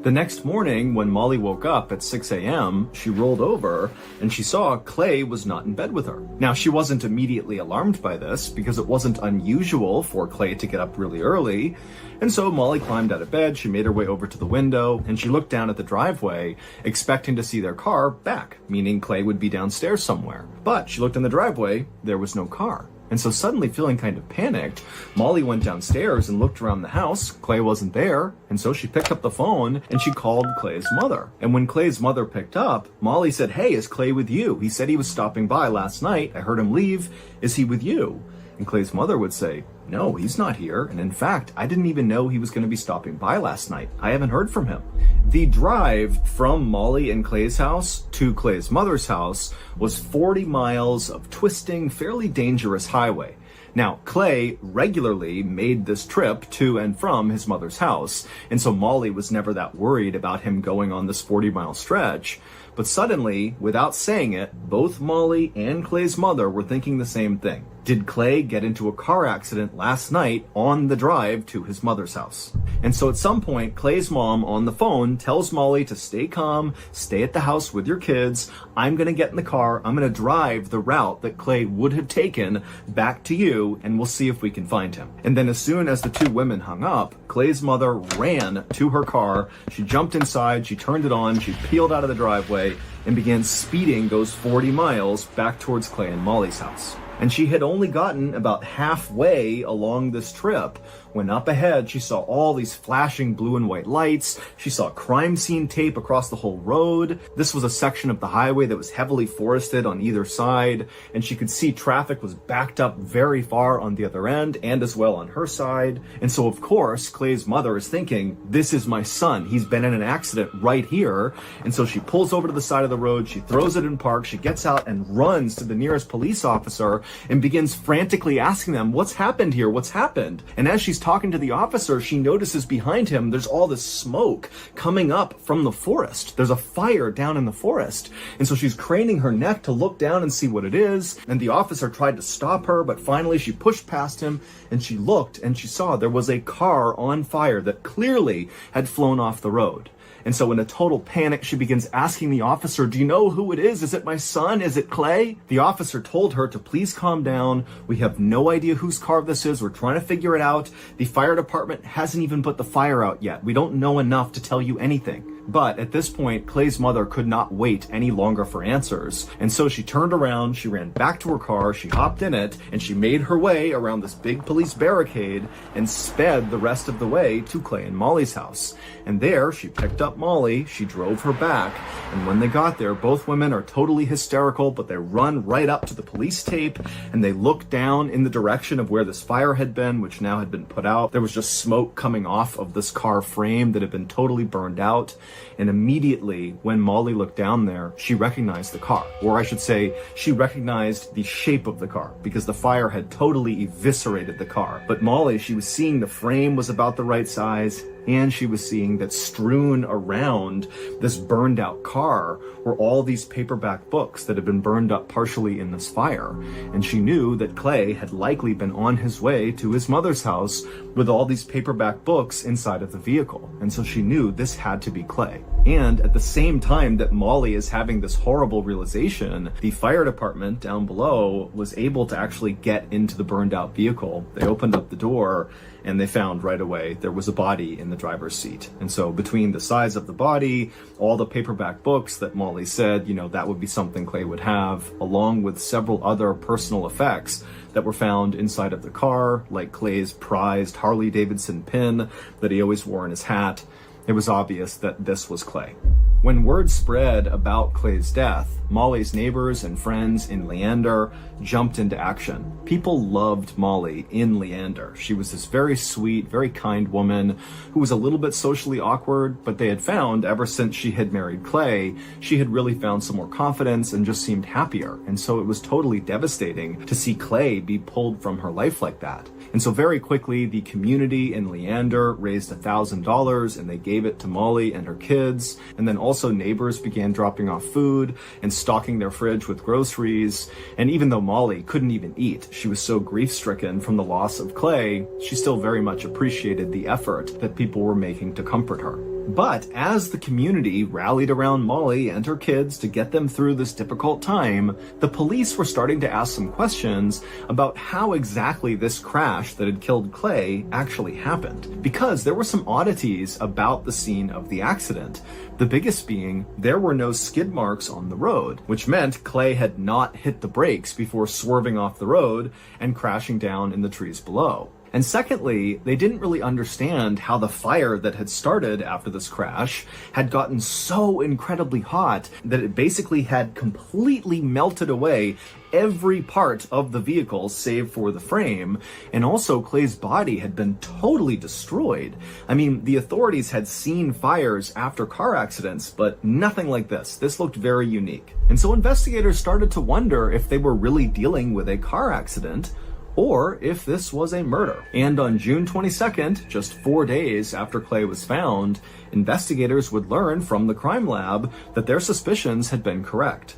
Speaker 1: The next morning, when Molly woke up at 6 a.m., she rolled over and she saw Clay was not in bed with her. Now, she wasn't immediately alarmed by this because it wasn't unusual for Clay to get up really early. And so Molly climbed out of bed, she made her way over to the window, and she looked down at the driveway, expecting to see their car back, meaning Clay would be downstairs somewhere. But she looked in the driveway, there was no car. And so suddenly feeling kind of panicked, Molly went downstairs and looked around the house. Clay wasn't there, and so she picked up the phone and she called Clay's mother. And when Clay's mother picked up, Molly said, "Hey, is Clay with you? He said he was stopping by last night. I heard him leave. Is he with you?" And Clay's mother would say, "No, he's not here. And in fact, I didn't even know he was going to be stopping by last night. I haven't heard from him." The drive from Molly and Clay's house to Clay's mother's house was 40 miles of twisting, fairly dangerous highway. Now, Clay regularly made this trip to and from his mother's house, and so Molly was never that worried about him going on this 40-mile stretch. But suddenly, without saying it, both Molly and Clay's mother were thinking the same thing. Did Clay get into a car accident last night on the drive to his mother's house? And so at some point, Clay's mom on the phone tells Molly to stay calm, stay at the house with your kids. I'm going to get in the car. I'm going to drive the route that Clay would have taken back to you, and we'll see if we can find him. And then as soon as the two women hung up, Clay's mother ran to her car. She jumped inside, she turned it on, she peeled out of the driveway and began speeding those 40 miles back towards Clay and Molly's house. And she had only gotten about halfway along this trip when up ahead she saw all these flashing blue and white lights. She saw crime scene tape across the whole road. This was a section of the highway that was heavily forested on either side, and she could see traffic was backed up very far on the other end and as well on her side. And so of course Clay's mother is thinking, this is my son, he's been in an accident right here. And so she pulls over to the side of the road, she throws it in park, she gets out and runs to the nearest police officer and begins frantically asking them, what's happened here, what's happened? And as she's talking to the officer, she notices behind him there's all this smoke coming up from the forest. There's a fire down in the forest. And so she's craning her neck to look down and see what it is. And the officer tried to stop her, but finally she pushed past him and she looked and she saw there was a car on fire that clearly had flown off the road. And so in a total panic, she begins asking the officer, do you know who it is? Is it my son? Is it Clay? The officer told her to please calm down. We have no idea whose car this is. We're trying to figure it out. The fire department hasn't even put the fire out yet. We don't know enough to tell you anything. But at this point, Clay's mother could not wait any longer for answers. And so she turned around, she ran back to her car, she hopped in it, and she made her way around this big police barricade and sped the rest of the way to Clay and Molly's house. And there, she picked up Molly, she drove her back, and when they got there, both women are totally hysterical, but they run right up to the police tape, and they look down in the direction of where this fire had been, which now had been put out. There was just smoke coming off of this car frame that had been totally burned out. And immediately, when Molly looked down there, she recognized the car. Or I should say, she recognized the shape of the car, because the fire had totally eviscerated the car. But Molly, she was seeing the frame was about the right size, and she was seeing that strewn around this burned out car were all these paperback books that had been burned up partially in this fire. And she knew that Clay had likely been on his way to his mother's house with all these paperback books inside of the vehicle. And so she knew this had to be Clay. And at the same time that Molly is having this horrible realization, the fire department down below was able to actually get into the burned out vehicle. They opened up the door and they found right away there was a body in the driver's seat. And so between the size of the body, all the paperback books that Molly said, that would be something Clay would have, along with several other personal effects that were found inside of the car, like Clay's prized Harley-Davidson pin that he always wore in his hat, it was obvious that this was Clay. When word spread about Clay's death, Molly's neighbors and friends in Leander jumped into action. People loved Molly in Leander. She was this very sweet, very kind woman who was a little bit socially awkward, but they had found ever since she had married Clay, she had really found some more confidence and just seemed happier. And so it was totally devastating to see Clay be pulled from her life like that. And so very quickly, the community in Leander raised $1,000 and they gave it to Molly and her kids. And then also neighbors began dropping off food and stocking their fridge with groceries. And even though Molly couldn't even eat, she was so grief-stricken from the loss of Clay, she still very much appreciated the effort that people were making to comfort her. But as the community rallied around Molly and her kids to get them through this difficult time, the police were starting to ask some questions about how exactly this crash that had killed Clay actually happened. Because there were some oddities about the scene of the accident. The biggest being, there were no skid marks on the road, which meant Clay had not hit the brakes before swerving off the road and crashing down in the trees below. And secondly, they didn't really understand how the fire that had started after this crash had gotten so incredibly hot that it basically had completely melted away every part of the vehicle save for the frame. And also Clay's body had been totally destroyed. I mean, the authorities had seen fires after car accidents, but nothing like this. This looked very unique. And so investigators started to wonder if they were really dealing with a car accident or if this was a murder. And on June 22nd, just 4 days after Clay was found, investigators would learn from the crime lab that their suspicions had been correct.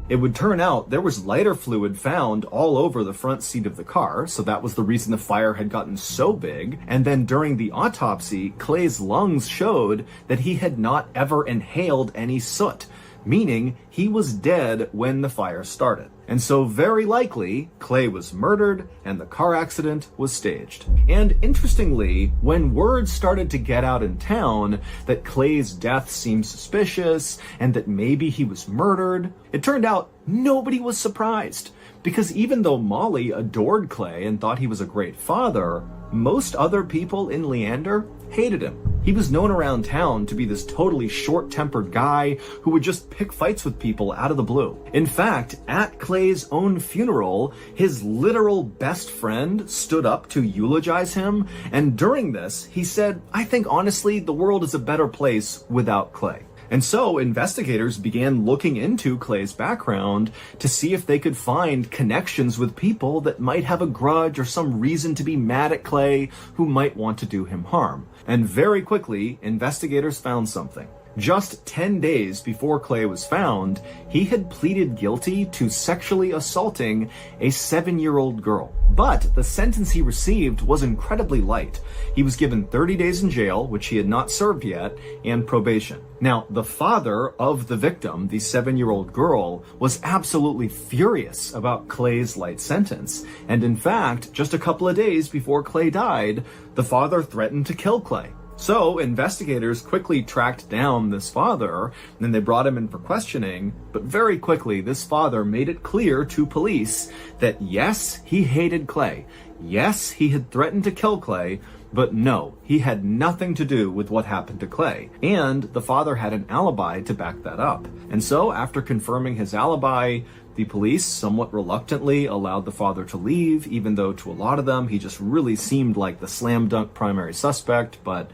Speaker 1: It would turn out there was lighter fluid found all over the front seat of the car, so that was the reason the fire had gotten so big. And then during the autopsy, Clay's lungs showed that he had not ever inhaled any soot, meaning he was dead when the fire started. And so very likely, Clay was murdered and the car accident was staged. And interestingly, when word started to get out in town that Clay's death seemed suspicious and that maybe he was murdered, it turned out nobody was surprised. Because even though Molly adored Clay and thought he was a great father, most other people in Leander hated him. He was known around town to be this totally short-tempered guy who would just pick fights with people out of the blue. In fact, at Clay's own funeral, his literal best friend stood up to eulogize him, and during this, he said, "I think honestly, the world is a better place without Clay." And so investigators began looking into Clay's background to see if they could find connections with people that might have a grudge or some reason to be mad at Clay who might want to do him harm. And very quickly, investigators found something. Just 10 days before Clay was found, he had pleaded guilty to sexually assaulting a 7-year-old girl. But the sentence he received was incredibly light. He was given 30 days in jail, which he had not served yet, and probation. Now, the father of the victim, the 7-year-old girl, was absolutely furious about Clay's light sentence. And in fact, just a couple of days before Clay died, the father threatened to kill Clay. So investigators quickly tracked down this father, and they brought him in for questioning, but very quickly this father made it clear to police that yes, he hated Clay, yes, he had threatened to kill Clay, but no, he had nothing to do with what happened to Clay, and the father had an alibi to back that up. And so after confirming his alibi, the police somewhat reluctantly allowed the father to leave, even though to a lot of them, he just really seemed like the slam dunk primary suspect, but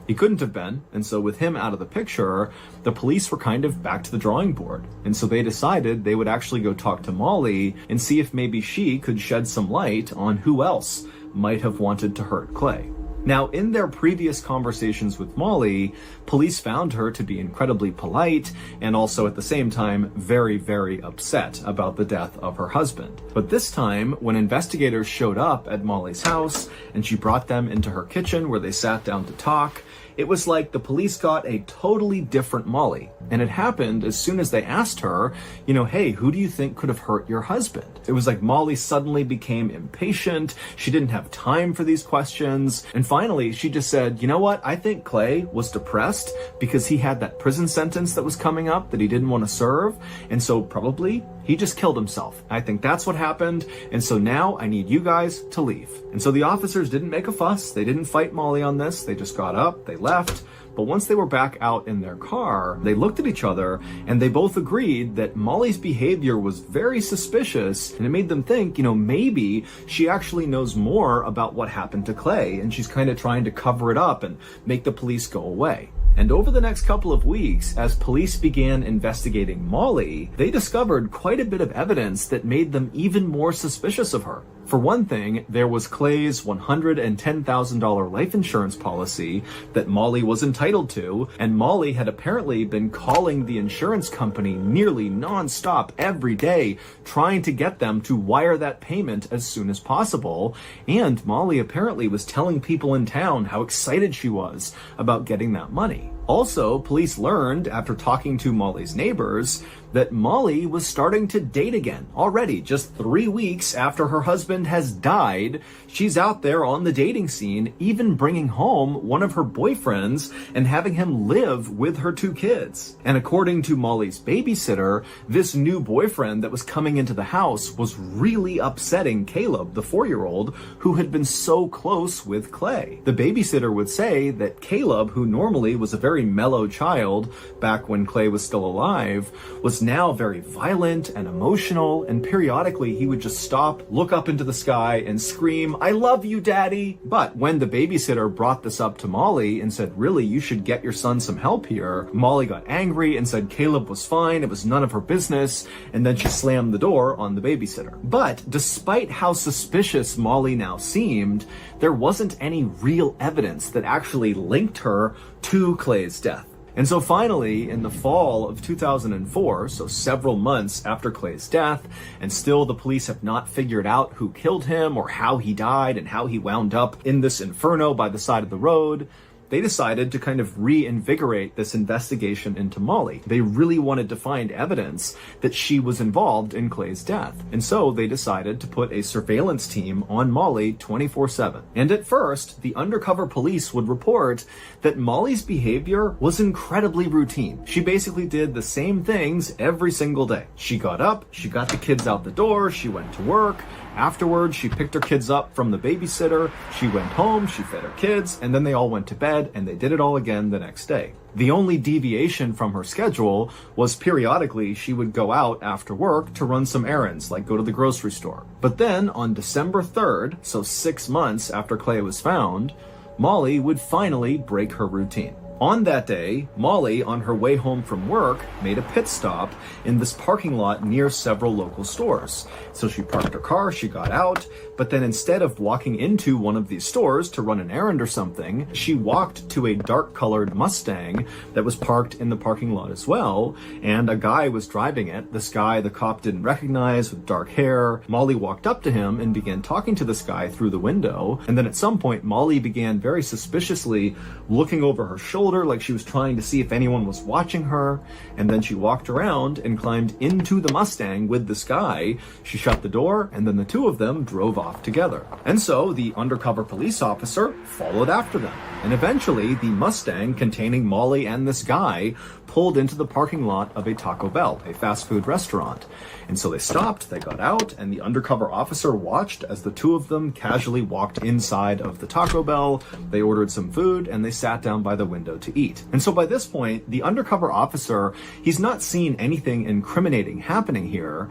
Speaker 1: he couldn't have been. And so with him out of the picture, the police were kind of back to the drawing board. And so they decided they would actually go talk to Molly and see if maybe she could shed some light on who else might have wanted to hurt Clay. Now, in their previous conversations with Molly, police found her to be incredibly polite and also at the same time very, very upset about the death of her husband. But this time, when investigators showed up at Molly's house and she brought them into her kitchen where they sat down to talk, it was like the police got a totally different Molly. And it happened as soon as they asked her, hey, who do you think could have hurt your husband? It was like Molly suddenly became impatient. She didn't have time for these questions. And finally, she just said, you know what? I think Clay was depressed because he had that prison sentence that was coming up that he didn't want to serve. And so probably he just killed himself. I think that's what happened. And so now I need you guys to leave. And so the officers didn't make a fuss. They didn't fight Molly on this. They just got up, they left. But once they were back out in their car, they looked at each other and they both agreed that Molly's behavior was very suspicious, and it made them think, maybe she actually knows more about what happened to Clay and she's kind of trying to cover it up and make the police go away. And over the next couple of weeks, as police began investigating Molly, they discovered quite a bit of evidence that made them even more suspicious of her. For one thing, there was Clay's $110,000 life insurance policy that Molly was entitled to, and Molly had apparently been calling the insurance company nearly non-stop every day, trying to get them to wire that payment as soon as possible. And Molly apparently was telling people in town how excited she was about getting that money. Also, police learned, after talking to Molly's neighbors, that Molly was starting to date again already, just 3 weeks after her husband has died. She's out there on the dating scene, even bringing home one of her boyfriends and having him live with her 2 kids. And according to Molly's babysitter, this new boyfriend that was coming into the house was really upsetting Caleb, the 4-year-old, who had been so close with Clay. The babysitter would say that Caleb, who normally was a very mellow child back when Clay was still alive, was now very violent and emotional, and periodically he would just stop, look up into the sky, and scream, "I love you, Daddy!" But when the babysitter brought this up to Molly and said, really, you should get your son some help here, Molly got angry and said Caleb was fine, it was none of her business, and then she slammed the door on the babysitter. But despite how suspicious Molly now seemed, there wasn't any real evidence that actually linked her to Clay's death. And so finally, in the fall of 2004, so several months after Clay's death, and still the police have not figured out who killed him or how he died and how he wound up in this inferno by the side of the road, they decided to kind of reinvigorate this investigation into Molly. They really wanted to find evidence that she was involved in Clay's death. And so they decided to put a surveillance team on Molly 24/7. And at first, the undercover police would report that Molly's behavior was incredibly routine. She basically did the same things every single day. She got up, she got the kids out the door, she went to work. Afterwards, she picked her kids up from the babysitter, she went home, she fed her kids, and then they all went to bed, and they did it all again the next day. The only deviation from her schedule was periodically she would go out after work to run some errands, like go to the grocery store. But then on December 3rd, so 6 months after Clay was found, Molly would finally break her routine. On that day, Molly, on her way home from work, made a pit stop in this parking lot near several local stores. So she parked her car, she got out, but then instead of walking into one of these stores to run an errand or something, she walked to a dark-colored Mustang that was parked in the parking lot as well, and a guy was driving it. This guy the cop didn't recognize, with dark hair. Molly walked up to him and began talking to this guy through the window, and then at some point, Molly began very suspiciously looking over her shoulder like she was trying to see if anyone was watching her, and then she walked around and climbed into the Mustang with this guy. She shut the door, and then the two of them drove off together. And so the undercover police officer followed after them, and eventually the Mustang containing Molly and this guy pulled into the parking lot of a Taco Bell, a fast food restaurant. And so they stopped, they got out, and the undercover officer watched as the two of them casually walked inside of the Taco Bell. They ordered some food, and they sat down by the window to eat. And so by this point, the undercover officer, he's not seen anything incriminating happening here.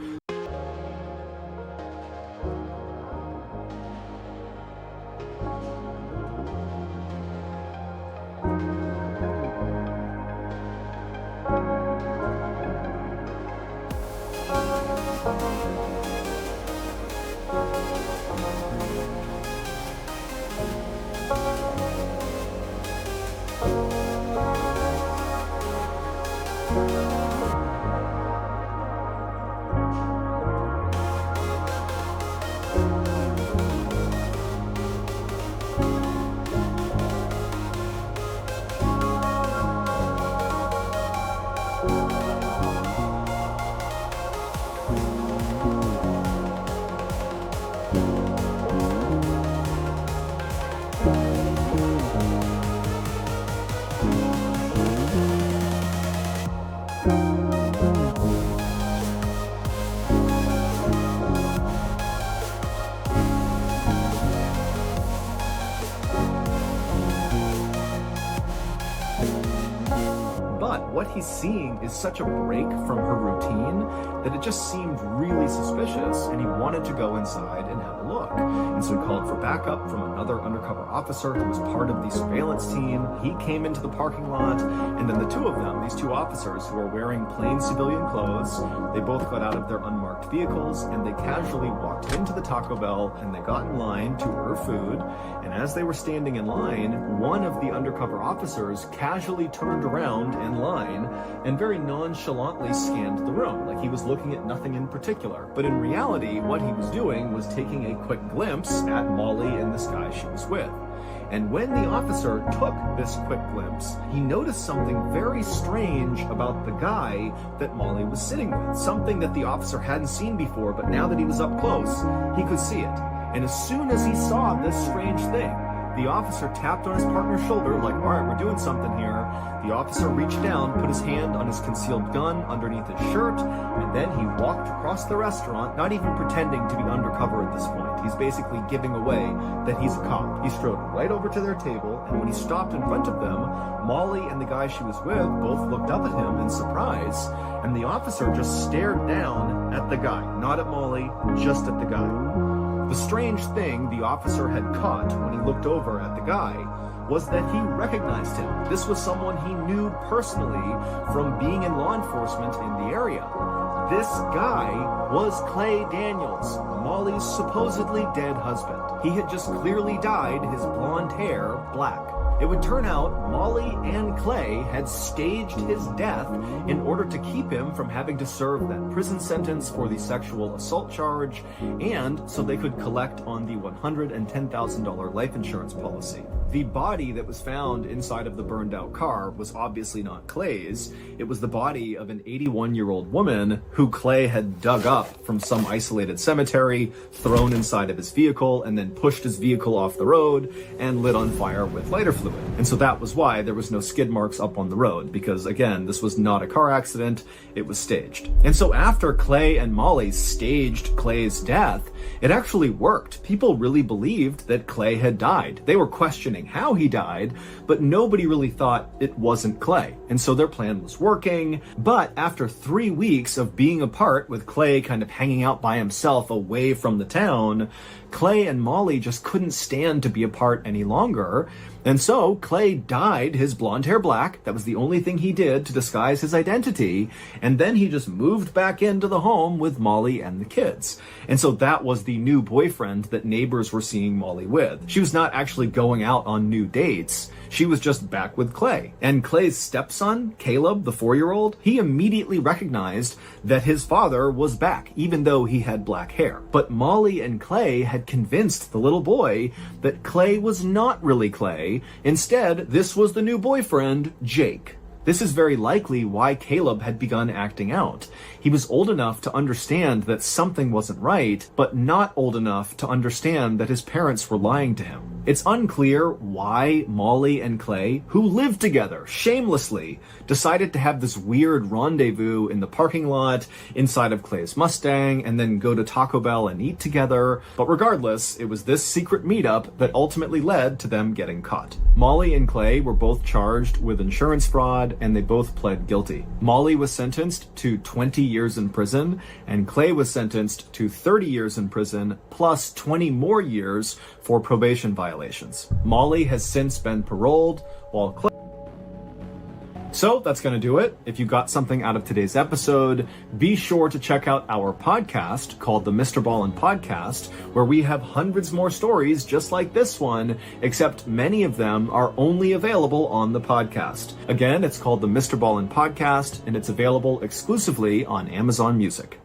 Speaker 1: But what he's seeing is such a break from her routine that it just seemed really suspicious, and he wanted to go inside and have a look. And so he called for backup from another undercover officer who was part of the surveillance team. He came into the parking lot, and then the two of them, these two officers who are wearing plain civilian clothes, they both got out of their unmarked vehicles, and they casually walked into the Taco Bell, and they got in line to order food. And as they were standing in line, one of the undercover officers casually turned around in line and very nonchalantly scanned the room, like he was looking at nothing in particular. But in reality, what he was doing was taking a quick glimpse at Molly and this guy she was with. And when the officer took this quick glimpse, he noticed something very strange about the guy that Molly was sitting with. Something that the officer hadn't seen before, but now that he was up close, he could see it. And as soon as he saw this strange thing, the officer tapped on his partner's shoulder like, all right, we're doing something here. The officer reached down, put his hand on his concealed gun underneath his shirt, and then he walked across the restaurant, not even pretending to be undercover at this point. He's basically giving away that he's a cop. He strode right over to their table, and when he stopped in front of them, Molly and the guy she was with both looked up at him in surprise, and the officer just stared down at the guy. Not at Molly, just at the guy. The strange thing the officer had caught when he looked over at the guy was that he recognized him. This was someone he knew personally from being in law enforcement in the area. This guy was Clay Daniels, Molly's supposedly dead husband. He had just clearly dyed his blonde hair black. It would turn out Molly and Clay had staged his death in order to keep him from having to serve that prison sentence for the sexual assault charge, and so they could collect on the $110,000 life insurance policy. The body that was found inside of the burned out car was obviously not Clay's. It was the body of an 81-year-old woman who Clay had dug up from some isolated cemetery, thrown inside of his vehicle, and then pushed his vehicle off the road and lit on fire with lighter fluid. And so that was why there was no skid marks up on the road, because again, this was not a car accident, it was staged. And so after Clay and Molly staged Clay's death, it actually worked. People really believed that Clay had died. They were questioning how he died, but nobody really thought it wasn't Clay. And so their plan was working. But after 3 weeks of being apart, with Clay kind of hanging out by himself away from the town, Clay and Molly just couldn't stand to be apart any longer. And so So Clay dyed his blonde hair black. That was the only thing he did to disguise his identity. And then he just moved back into the home with Molly and the kids. And so that was the new boyfriend that neighbors were seeing Molly with. She was not actually going out on new dates. She was just back with Clay. And Clay's stepson, Caleb, the 4-year-old, he immediately recognized that his father was back, even though he had black hair. But Molly and Clay had convinced the little boy that Clay was not really Clay. Instead, this was the new boyfriend, Jake. This is very likely why Caleb had begun acting out. He was old enough to understand that something wasn't right, but not old enough to understand that his parents were lying to him. It's unclear why Molly and Clay, who lived together shamelessly, decided to have this weird rendezvous in the parking lot inside of Clay's Mustang and then go to Taco Bell and eat together. But regardless, it was this secret meetup that ultimately led to them getting caught. Molly and Clay were both charged with insurance fraud, and they both pled guilty. Molly was sentenced to 20 years in prison, and Clay was sentenced to 30 years in prison, plus 20 more years for probation violations. Molly has since been paroled, while Clay... So that's going to do it. If you got something out of today's episode, be sure to check out our podcast called the MrBallen Podcast, where we have hundreds more stories just like this one, except many of them are only available on the podcast. Again, it's called the MrBallen Podcast, and it's available exclusively on Amazon Music.